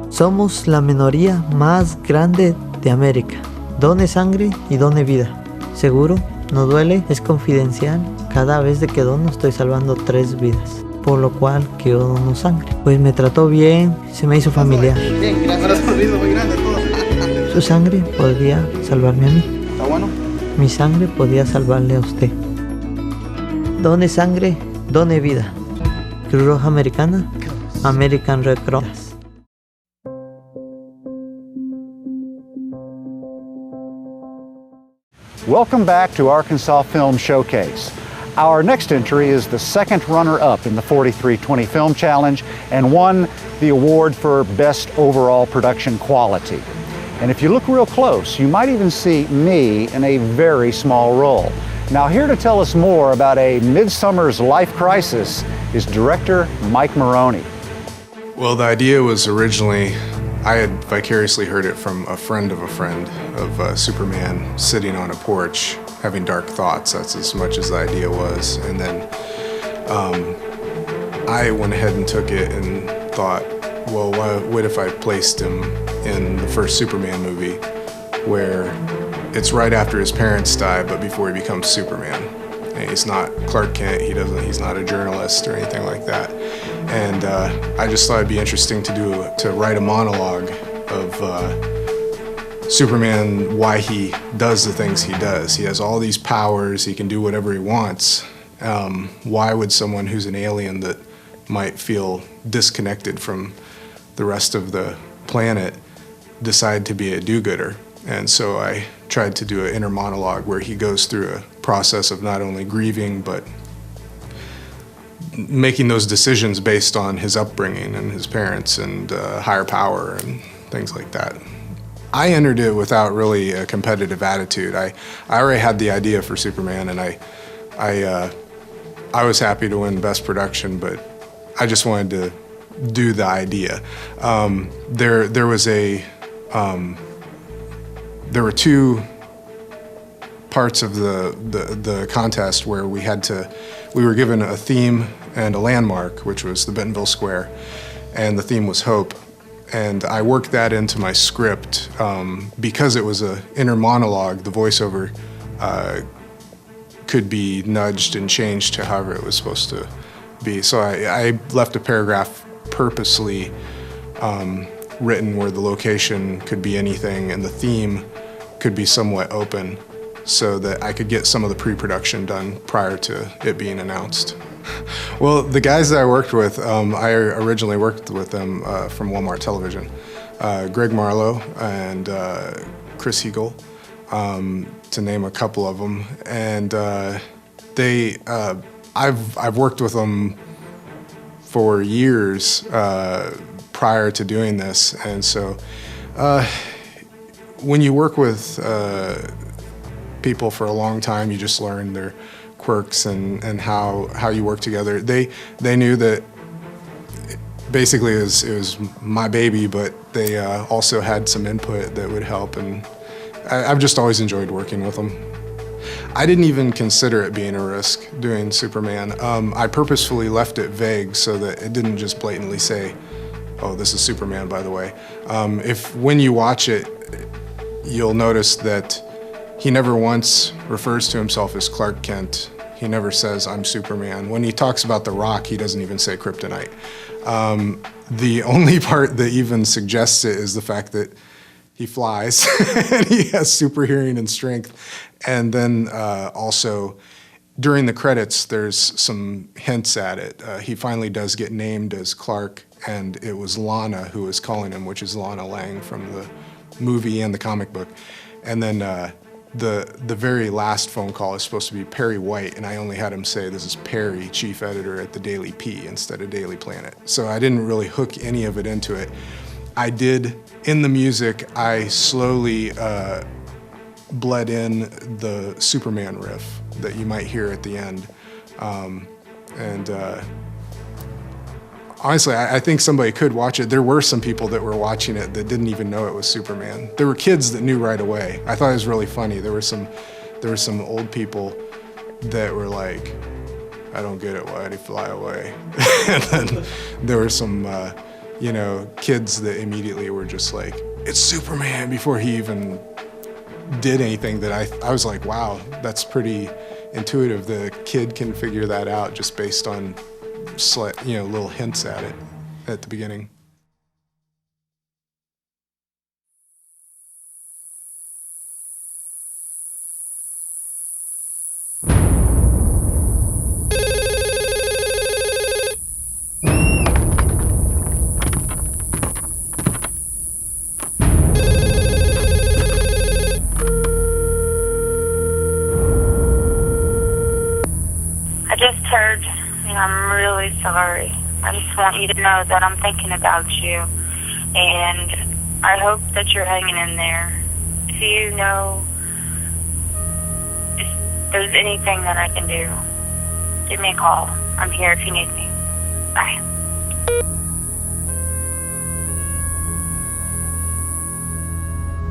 Speaker 28: Somos la minoría más grande de América. Done sangre y done vida. Seguro, no duele, es confidencial. Cada vez de que dono estoy salvando 3 vidas. Por lo cual que yo dono sangre. Pues me trató bien, se me hizo familiar.
Speaker 29: Bien, gracias. Muy grande todo.
Speaker 28: Su sangre podría salvarme a mí.
Speaker 10: ¿Está bueno?
Speaker 28: Mi sangre podía salvarle a usted. Done sangre, done vida. Cruz Roja Americana, American Red Cross.
Speaker 1: Welcome back to Arkansas Film Showcase. Our next entry is the second runner-up in the 4320 Film Challenge and won the award for Best Overall Production Quality. And if you look real close, you might even see me in a very small role. Now, here to tell us more about A Midsummer's Life Crisis is director Mike Maroney.
Speaker 2: Well, the idea was originally, I had vicariously heard it from a friend of Superman sitting on a porch having dark thoughts. That's as much as the idea was. And then I went ahead and took it and thought, well, what if I placed him in the first Superman movie where it's right after his parents die, but before he becomes Superman. And he's not Clark Kent, he's not a journalist or anything like that. And I just thought it'd be interesting to write a monologue of Superman, why he does the things he does. He has all these powers, he can do whatever he wants. Why would someone who's an alien that might feel disconnected from the rest of the planet decide to be a do-gooder? And so I tried to do an inner monologue where he goes through a process of not only grieving, but making those decisions based on his upbringing and his parents and higher power and things like that. I entered it without really a competitive attitude. I already had the idea for Superman, and I was happy to win Best Production, but I just wanted to do the idea. There were two parts of the contest where we were given a theme and a landmark, which was the Bentonville Square, and the theme was hope. And I worked that into my script because it was an inner monologue. The voiceover could be nudged and changed to however it was supposed to be. So I left a paragraph purposely written where the location could be anything and the theme could be somewhat open so that I could get some of the pre-production done prior to it being announced. Well, the guys that I worked with, I originally worked with them from Walmart Television. Greg Marlowe and Chris Hegel, to name a couple of them. And I've worked with them for years prior to doing this. And so when you work with people for a long time, you just learn their quirks and how you work together. They knew that basically it was my baby, but they also had some input that would help, and I've just always enjoyed working with them. I didn't even consider it being a risk doing Superman. I purposefully left it vague so that it didn't just blatantly say, oh, this is Superman, by the way. When you watch it, you'll notice that he never once refers to himself as Clark Kent. He never says, I'm Superman. When he talks about The Rock, he doesn't even say kryptonite. The only part that even suggests it is the fact that he flies and he has super hearing and strength. And then also, during the credits, there's some hints at it. He finally does get named as Clark, and it was Lana who was calling him, which is Lana Lang from the movie and the comic book. And then the very last phone call is supposed to be Perry White, and I only had him say, this is Perry, chief editor at the Daily P instead of Daily Planet. So I didn't really hook any of it into it. I did, in the music, I slowly bled in the Superman riff that you might hear at the end. Honestly, I think somebody could watch it. There were some people that were watching it that didn't even know it was Superman. There were kids that knew right away. I thought it was really funny. There were some old people that were like, I don't get it, why'd he fly away? And then there were some kids that immediately were just like, it's Superman, before he even did anything. That I was like, wow, that's pretty intuitive. The kid can figure that out just based on little hints at it at the beginning.
Speaker 12: hard, and I'm really sorry. I just want you to know that I'm thinking about you, and I hope that you're hanging in there. If you know if there's anything that I can do, give me a call. I'm here if you need me. Bye.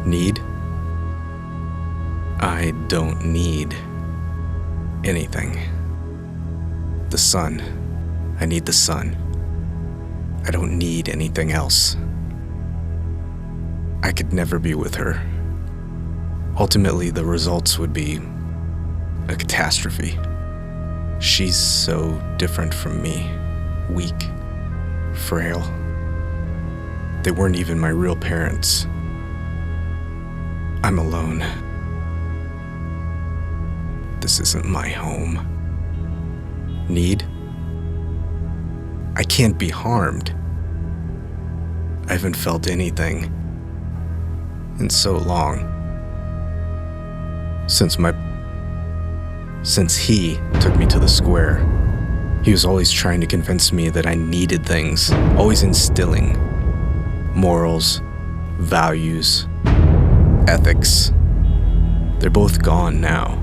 Speaker 2: Need? I don't need anything. The sun. I need the sun. I don't need anything else. I could never be with her. Ultimately, the results would be a catastrophe. She's so different from me. Weak. Frail. They weren't even my real parents. I'm alone. This isn't my home. Need? I can't be harmed. I haven't felt anything in so long. Since he took me to the square. He was always trying to convince me that I needed things, always instilling morals, values, ethics. They're both gone now.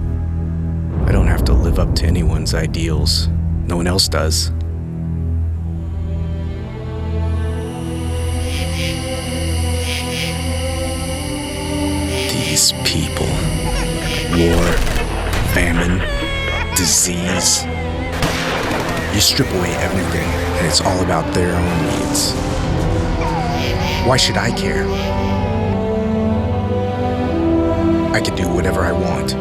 Speaker 2: I don't have to live up to anyone's ideals. No one else does. These people. War, famine, disease. You strip away everything, and it's all about their own needs. Why should I care? I can do whatever I want.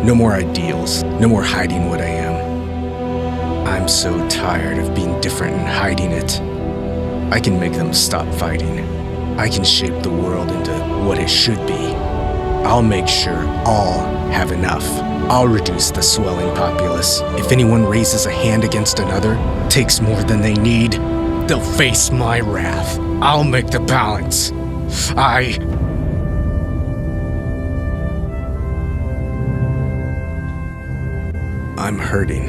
Speaker 2: No more ideals, no more hiding what I am. I'm so tired of being different and hiding it. I can make them stop fighting. I can shape the world into what it should be. I'll make sure all have enough. I'll reduce the swelling populace. If anyone raises a hand against another, takes more than they need, they'll face my wrath. I'll make the balance. I'm hurting.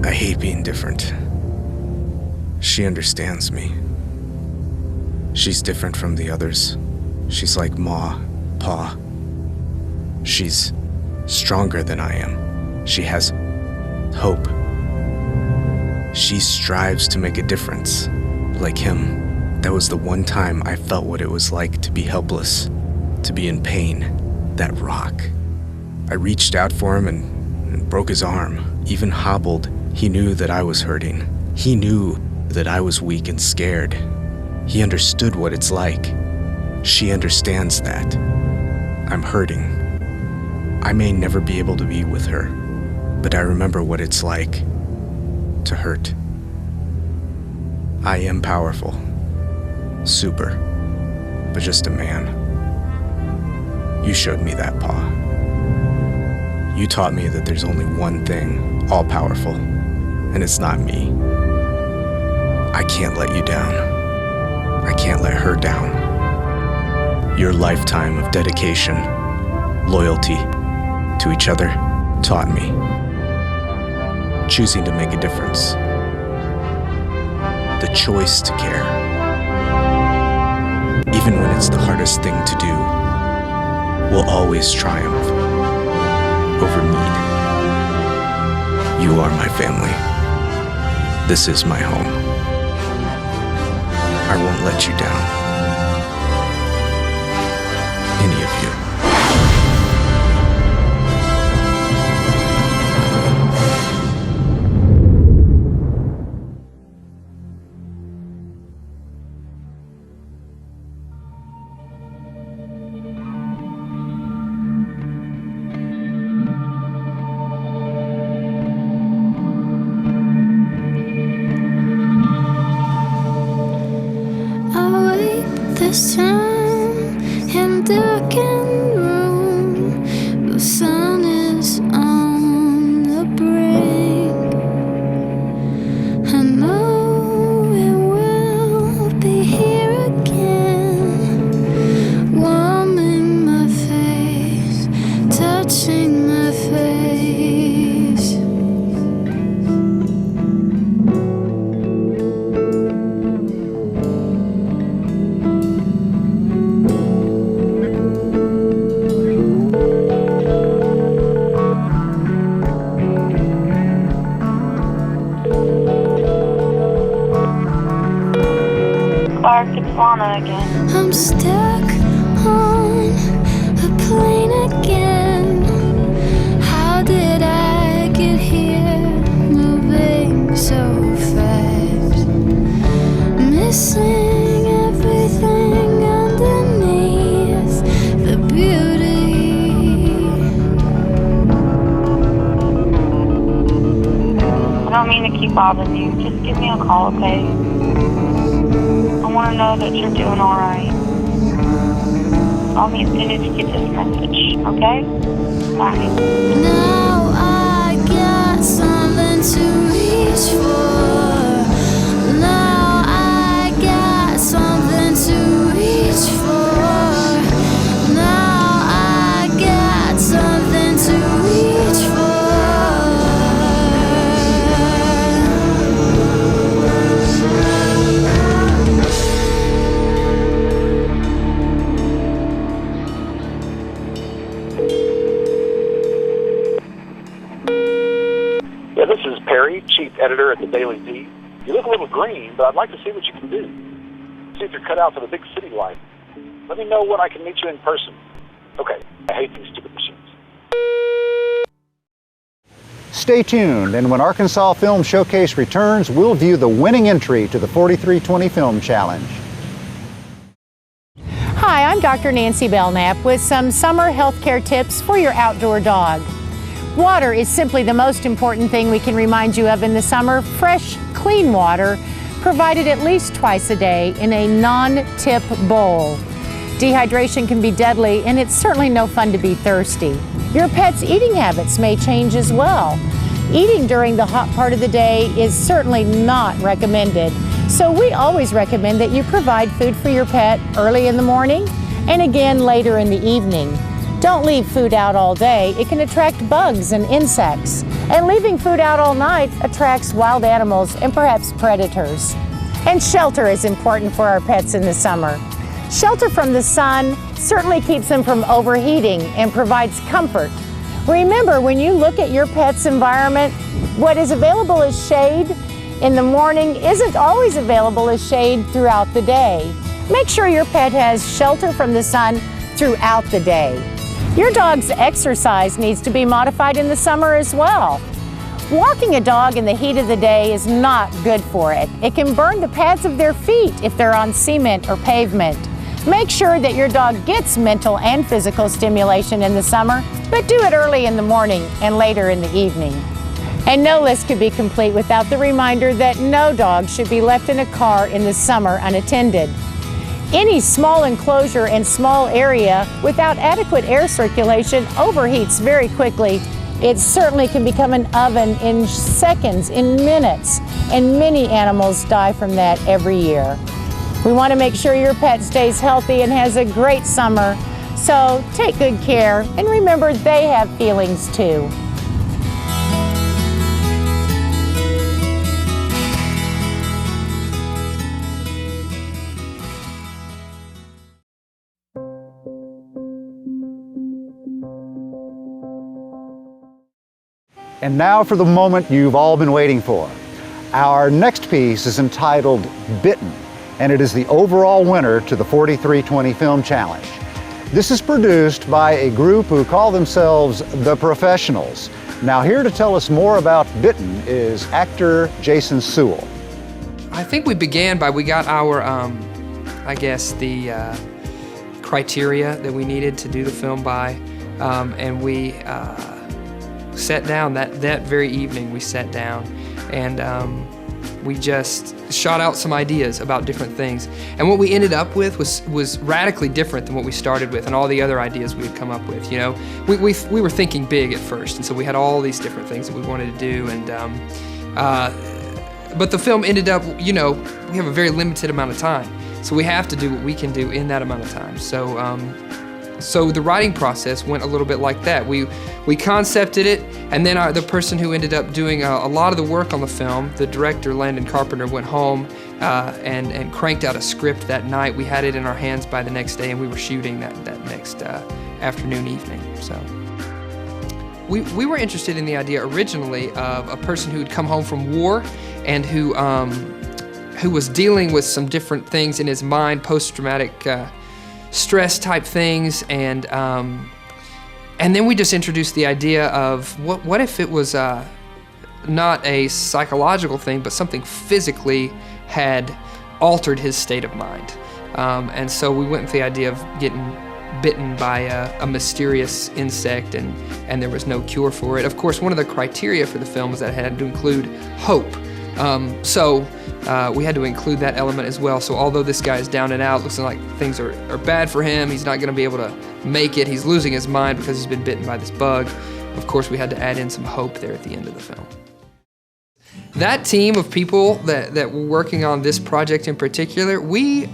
Speaker 2: I hate being different. She understands me. She's different from the others. She's like Ma, Pa. She's stronger than I am. She has hope. She strives to make a difference, like him. That was the one time I felt what it was like to be helpless, to be in pain. That rock. I reached out for him and broke his arm. Even hobbled, he knew that I was hurting. He knew that I was weak and scared. He understood what it's like. She understands that. I'm hurting. I may never be able to be with her, but I remember what it's like to hurt. I am powerful. Super. But just a man. You showed me that, Pa. You taught me that there's only one thing all-powerful, and it's not me. I can't let you down. I can't let her down. Your lifetime of dedication, loyalty to each other taught me. Choosing to make a difference. The choice to care. Even when it's the hardest thing to do, will always triumph over need. You are my family. This is my home. I won't let you down. Any of you.
Speaker 15: This time in darkened room, the sun is on the brink. I know it will be here again, warming my face, touching my face.
Speaker 12: Lana again.
Speaker 15: I'm stuck on a plane again. How did I get here? Moving so fast, missing everything underneath the beauty.
Speaker 12: I don't mean to keep bothering you. Just give me a call, okay? I want to know that you're doing all right. Call me as soon as you get this message, okay? Bye.
Speaker 15: Now I got something to reach for. Now I got something to reach for. Now I got something to reach for.
Speaker 17: Yeah, this is Perry, chief editor at the Daily Bee. You look a little green, but I'd like to see what you can do. See if you're cut out for the big city life. Let me know when I can meet you in person. Okay, I hate these stupid machines.
Speaker 1: Stay tuned, and when Arkansas Film Showcase returns, we'll view the winning entry to the 4320 Film Challenge.
Speaker 18: Hi, I'm Dr. Nancy Belknap with some summer healthcare tips for your outdoor dog. Water is simply the most important thing we can remind you of in the summer. Fresh, clean water, provided at least twice a day in a non-tip bowl. Dehydration can be deadly, and it's certainly no fun to be thirsty. Your pet's eating habits may change as well. Eating during the hot part of the day is certainly not recommended, so we always recommend that you provide food for your pet early in the morning and again later in the evening. Don't leave food out all day. It can attract bugs and insects. And leaving food out all night attracts wild animals and perhaps predators. And shelter is important for our pets in the summer. Shelter from the sun certainly keeps them from overheating and provides comfort. Remember, when you look at your pet's environment, what is available as shade in the morning isn't always available as shade throughout the day. Make sure your pet has shelter from the sun throughout the day. Your dog's exercise needs to be modified in the summer as well. Walking a dog in the heat of the day is not good for it. It can burn the pads of their feet if they're on cement or pavement. Make sure that your dog gets mental and physical stimulation in the summer, but do it early in the morning and later in the evening. And no list could be complete without the reminder that no dog should be left in a car in the summer unattended. Any small enclosure and small area without adequate air circulation overheats very quickly. It certainly can become an oven in seconds, in minutes, and many animals die from that every year. We want to make sure your pet stays healthy and has a great summer, so take good care and remember they have feelings too.
Speaker 1: And now for the moment you've all been waiting for. Our next piece is entitled Bitten, and it is the overall winner to the 4320 Film Challenge. This is produced by a group who call themselves The Professionals. Now here to tell us more about Bitten is actor Jason Sewell.
Speaker 19: I think we began by, we got our, I guess, the criteria that we needed to do the film by, and we sat down that very evening. We sat down and we just shot out some ideas about different things. And what we ended up with was radically different than what we started with and all the other ideas we had come up with. You know, we were thinking big at first, and so we had all these different things that we wanted to do. And but the film ended up, you know, we have a very limited amount of time, so we have to do what we can do in that amount of time. So the writing process went a little bit like that. We concepted it, and then the person who ended up doing a lot of the work on the film, the director, Landon Carpenter, went home and cranked out a script that night. We had it in our hands by the next day, and we were shooting that next afternoon, evening. So we were interested in the idea originally of a person who had come home from war and who who was dealing with some different things in his mind, post-traumatic stress type things, and then we just introduced the idea of what if it was not a psychological thing, but something physically had altered his state of mind. And so we went with the idea of getting bitten by a mysterious insect, and there was no cure for it. Of course, one of the criteria for the film was that it had to include hope. So we had to include that element as well. So although this guy is down and out, looks like things are bad for him, he's not gonna be able to make it, he's losing his mind because he's been bitten by this bug. Of course, we had to add in some hope there at the end of the film. That team of people that were working on this project in particular, we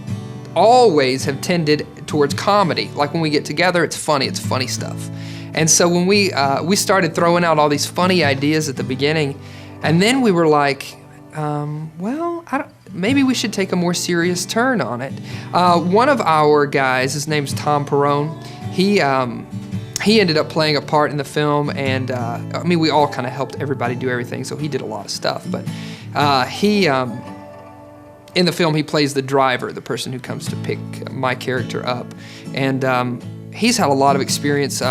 Speaker 19: always have tended towards comedy. Like when we get together, it's funny stuff. And so when we started throwing out all these funny ideas at the beginning, and then we were like, well, maybe we should take a more serious turn on it. One of our guys, his name's Tom Perrone, he ended up playing a part in the film, and I mean, we all kind of helped everybody do everything, so he did a lot of stuff. But in the film, he plays the driver, the person who comes to pick my character up. And he's had a lot of experience.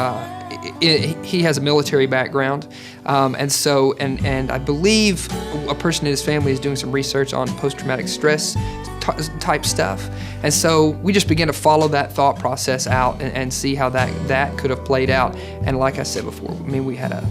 Speaker 19: He has a military background. And I believe a person in his family is doing some research on post-traumatic stress type stuff. And so we just began to follow that thought process out and see how that could have played out. And like I said before, I mean, we had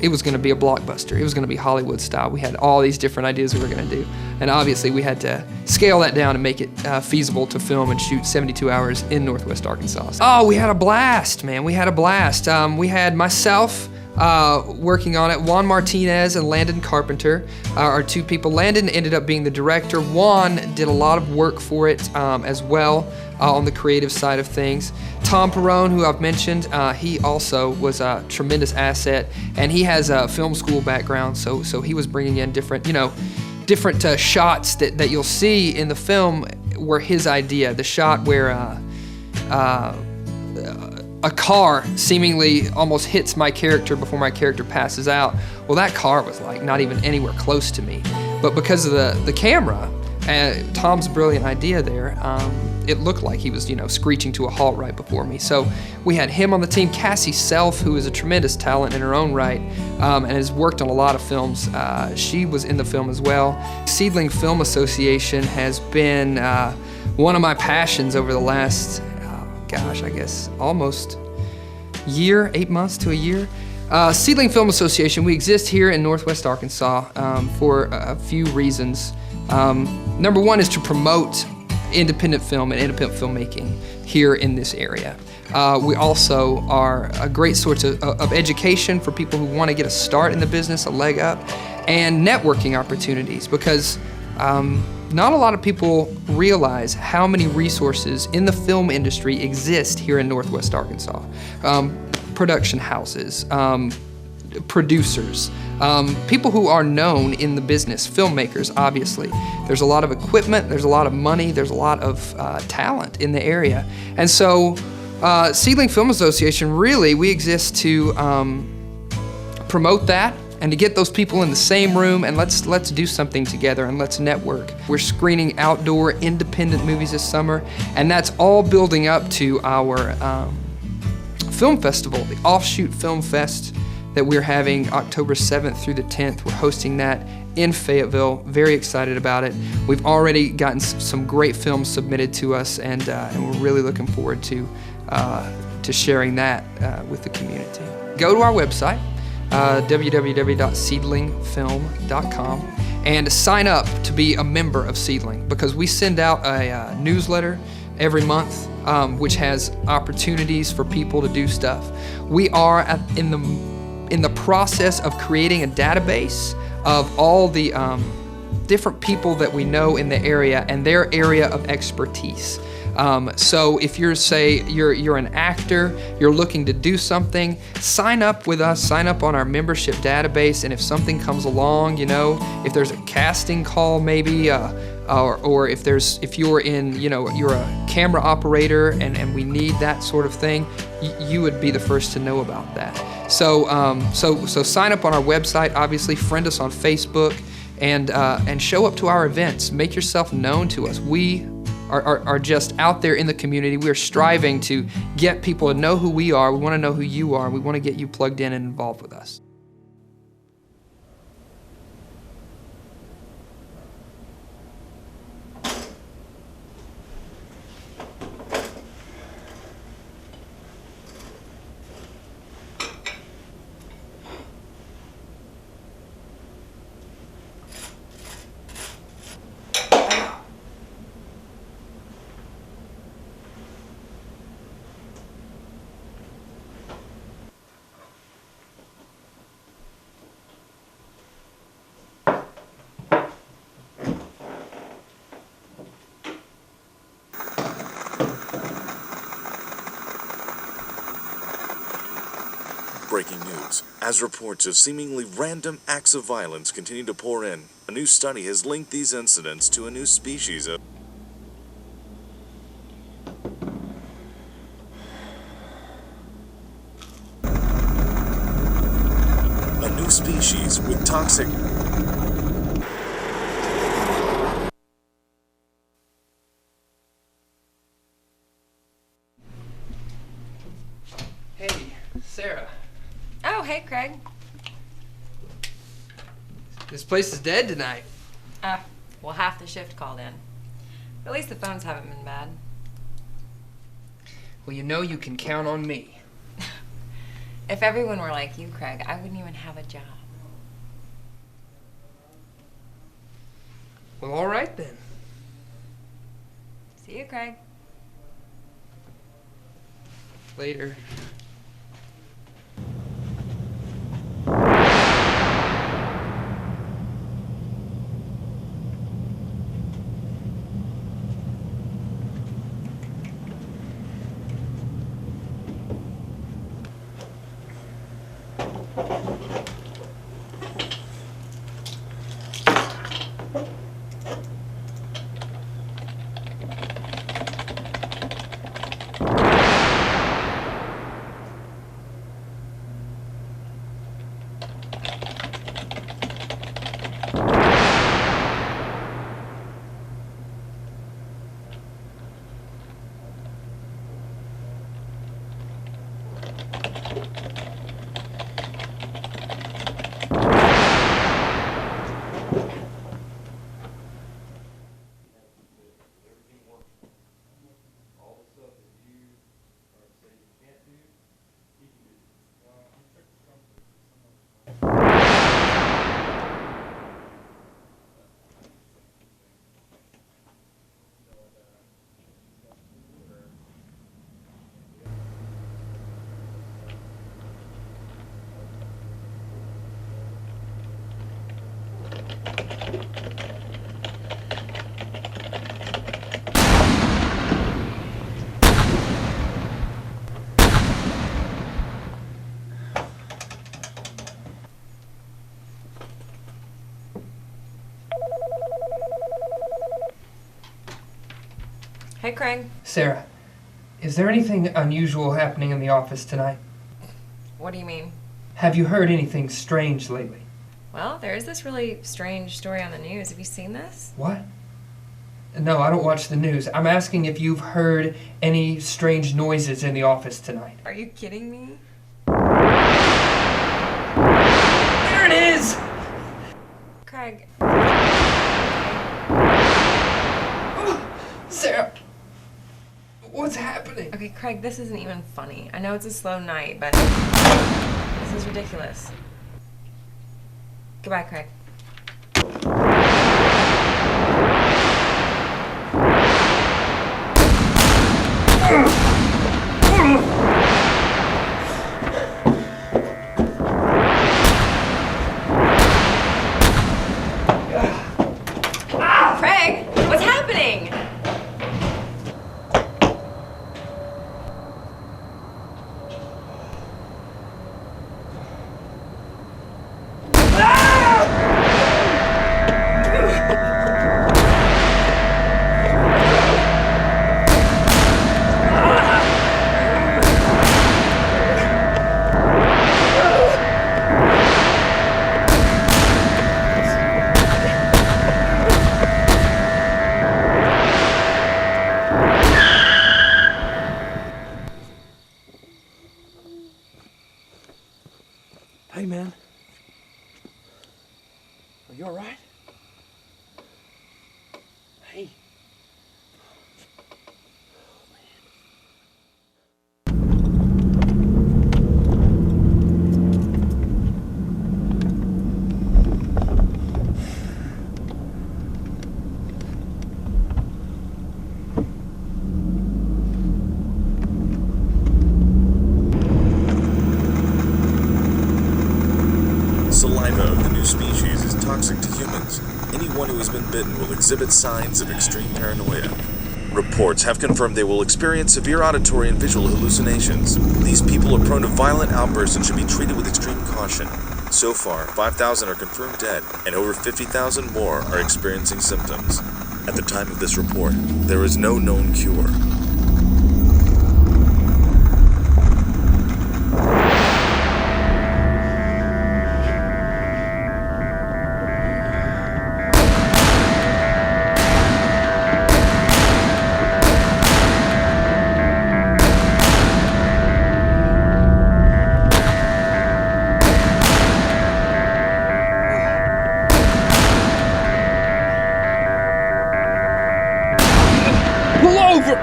Speaker 19: it was gonna be a blockbuster. It was gonna be Hollywood style. We had all these different ideas we were gonna do. And obviously we had to scale that down and make it feasible to film and shoot 72 hours in Northwest Arkansas. Oh, we had a blast, man. We had a blast. We had myself working on it. Juan Martinez and Landon Carpenter are two people. Landon ended up being the director. Juan did a lot of work for it as well on the creative side of things. Tom Perrone, who I've mentioned, he also was a tremendous asset, and he has a film school background, so he was bringing in different shots that you'll see in the film were his idea. The shot where a car seemingly almost hits my character before my character passes out. Well, that car was like not even anywhere close to me. But because of the camera, Tom's brilliant idea there, it looked like he was, screeching to a halt right before me. So we had him on the team. Cassie Self, who is a tremendous talent in her own right, and has worked on a lot of films. She was in the film as well. Seedling Film Association has been one of my passions over the last, I guess almost year, 8 months to a year. Seedling Film Association, we exist here in Northwest Arkansas for a few reasons. Number one is to promote independent film and independent filmmaking here in this area. We also are a great source of education for people who want to get a start in the business, a leg up, and networking opportunities, because not a lot of people realize how many resources in the film industry exist here in Northwest Arkansas. Production houses, producers, people who are known in the business, filmmakers, obviously. There's a lot of equipment, there's a lot of money, there's a lot of talent in the area. And so Seedling Film Association, really, we exist to promote that and to get those people in the same room, and let's do something together and let's network. We're screening outdoor independent movies this summer, and that's all building up to our film festival, the Offshoot Film Fest that we're having October 7th through the 10th. We're hosting that in Fayetteville. Very excited about it. We've already gotten some great films submitted to us, and we're really looking forward to sharing that with the community. Go to our website, www.seedlingfilm.com, and sign up to be a member of Seedling, because we send out a newsletter every month, which has opportunities for people to do stuff. We are in the process of creating a database of all the different people that we know in the area and their area of expertise. So if you're an actor, you're looking to do something, sign up with us, sign up on our membership database, and if something comes along, if there's a casting call maybe, or if you're a camera operator and we need that sort of thing, you would be the first to know about that. So sign up on our website, obviously, friend us on Facebook, and show up to our events. Make yourself known to us. We are just out there in the community. We are striving to get people to know who we are. We want to know who you are. We want to get you plugged in and involved with us.
Speaker 3: Breaking news. As reports of seemingly random acts of violence continue to pour in, a new study has linked these incidents to a new species of with toxic
Speaker 19: Hey, Sarah.
Speaker 9: Oh, hey, Craig.
Speaker 19: This place is dead tonight.
Speaker 9: Well, half the shift called in. But at least the phones haven't been bad.
Speaker 19: Well, you know you can count on me.
Speaker 9: If everyone were like you, Craig, I wouldn't even have a job.
Speaker 19: Well, all right then.
Speaker 9: See you, Craig.
Speaker 19: Later.
Speaker 9: Hey, Craig.
Speaker 19: Sarah, is there anything unusual happening in the office tonight?
Speaker 9: What do you mean?
Speaker 19: Have you heard anything strange lately?
Speaker 9: Well, there is this really strange story on the news. Have you seen this?
Speaker 19: What? No, I don't watch the news. I'm asking if you've heard any strange noises in the office tonight.
Speaker 9: Are you kidding me?
Speaker 19: There it is!
Speaker 9: Craig.
Speaker 19: Sarah! What's happening?
Speaker 9: Okay, Craig, this isn't even funny. I know it's a slow night, but this is ridiculous. Goodbye, Craig. Craig, what's happening?
Speaker 26: Hey, man. Are you all right? Hey.
Speaker 3: Saliva of the new species is toxic to humans. Anyone who has been bitten will exhibit signs of extreme paranoia. Reports have confirmed they will experience severe auditory and visual hallucinations. These people are prone to violent outbursts and should be treated with extreme caution. So far, 5,000 are confirmed dead, and over 50,000 more are experiencing symptoms. At the time of this report, there is no known cure.
Speaker 27: Pull over!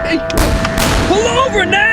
Speaker 27: Hey, pull over now!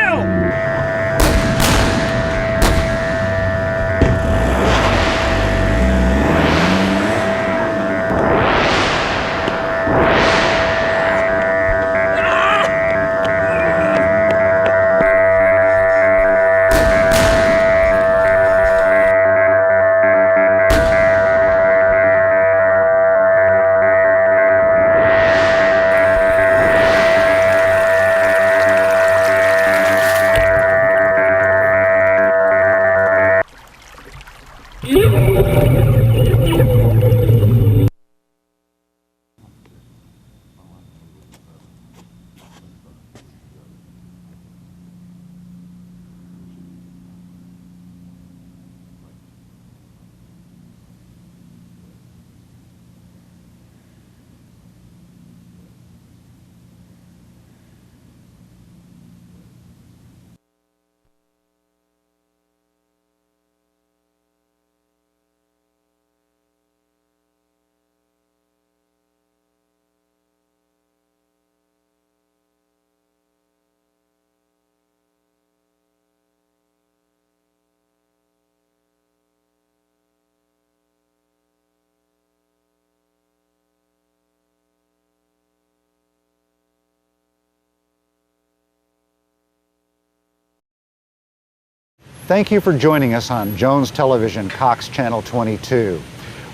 Speaker 1: Thank you for joining us on Jones Television, Cox Channel 22.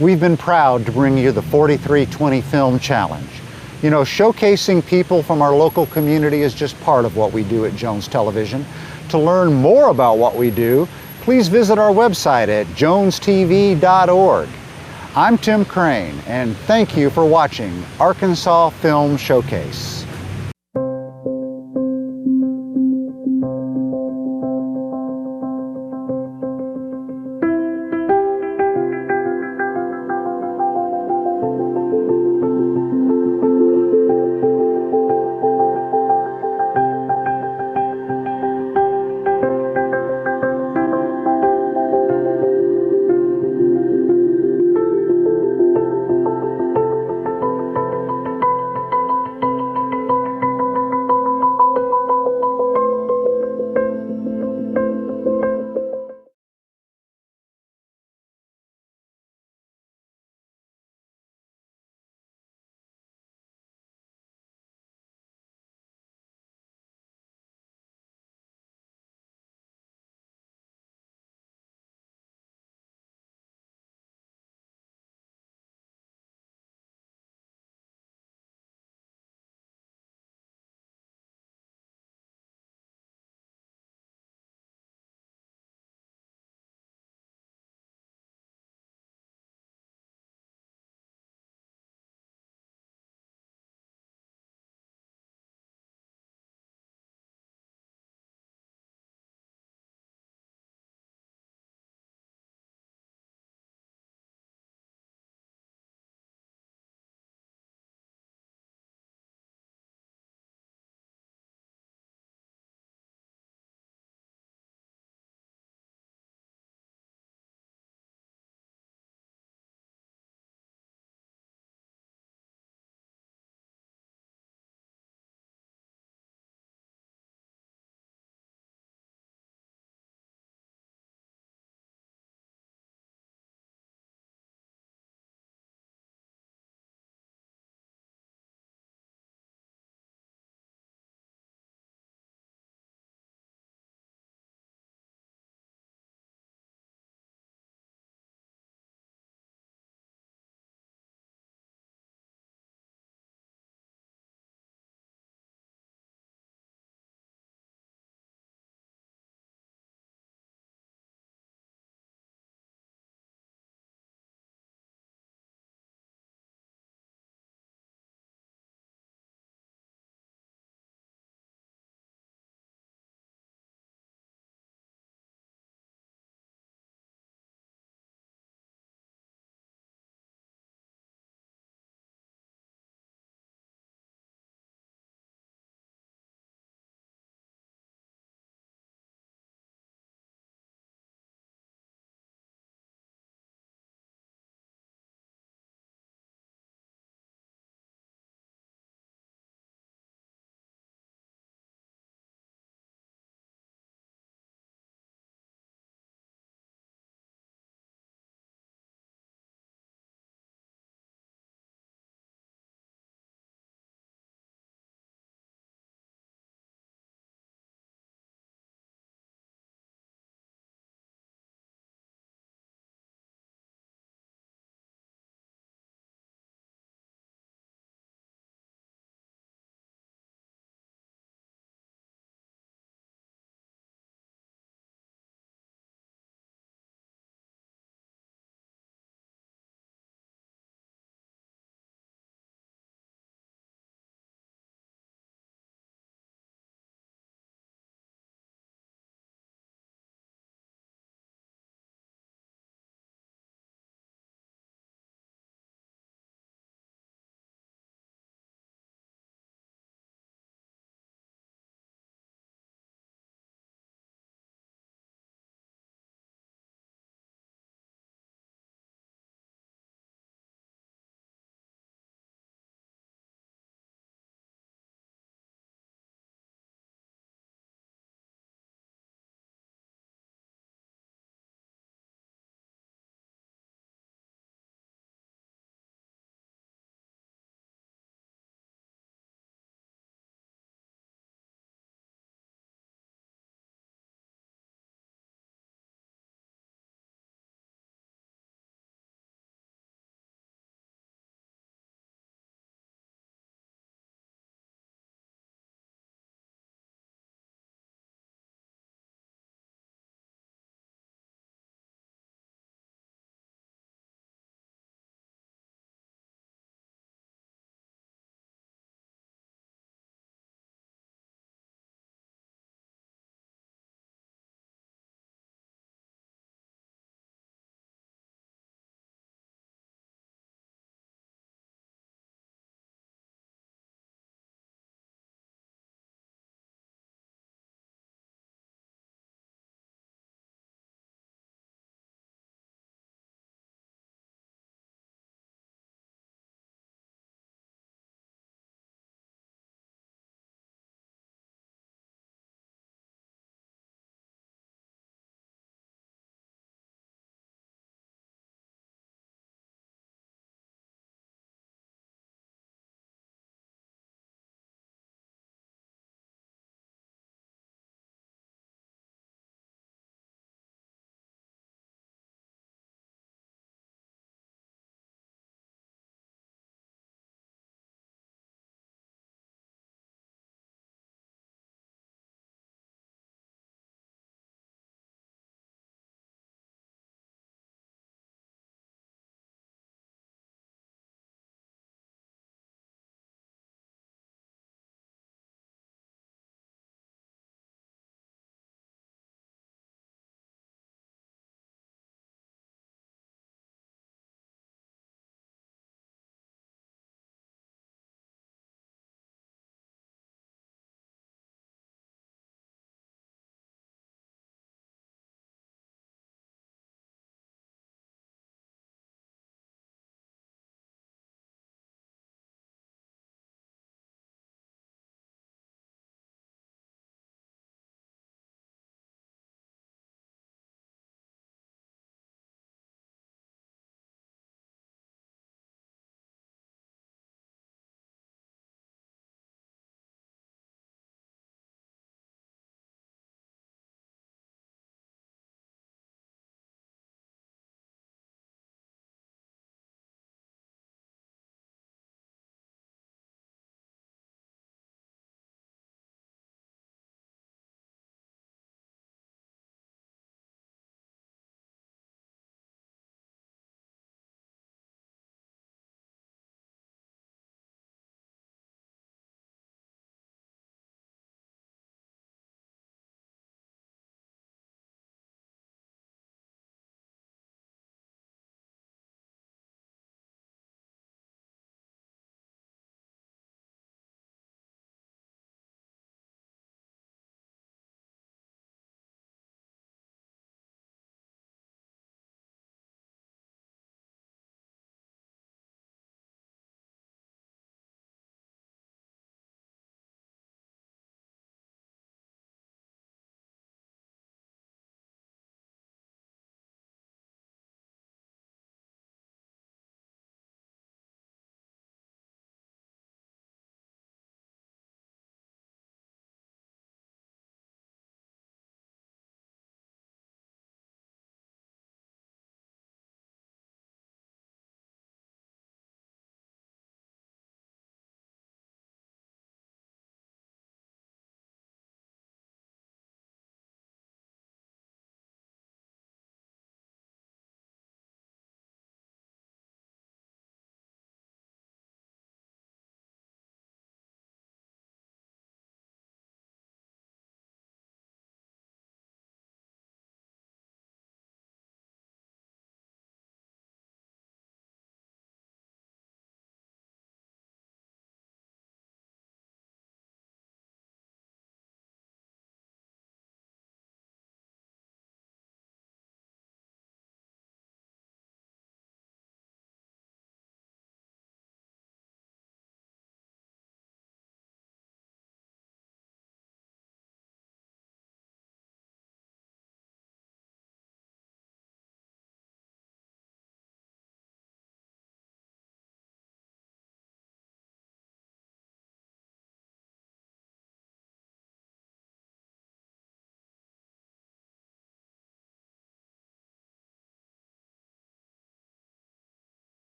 Speaker 1: We've been proud to bring you the 4320 Film Challenge. You know, showcasing people from our local community is just part of what we do at Jones Television. To learn more about what we do, please visit our website at jonestv.org. I'm Tim Crane, and thank you for watching Arkanasas Film Showcase.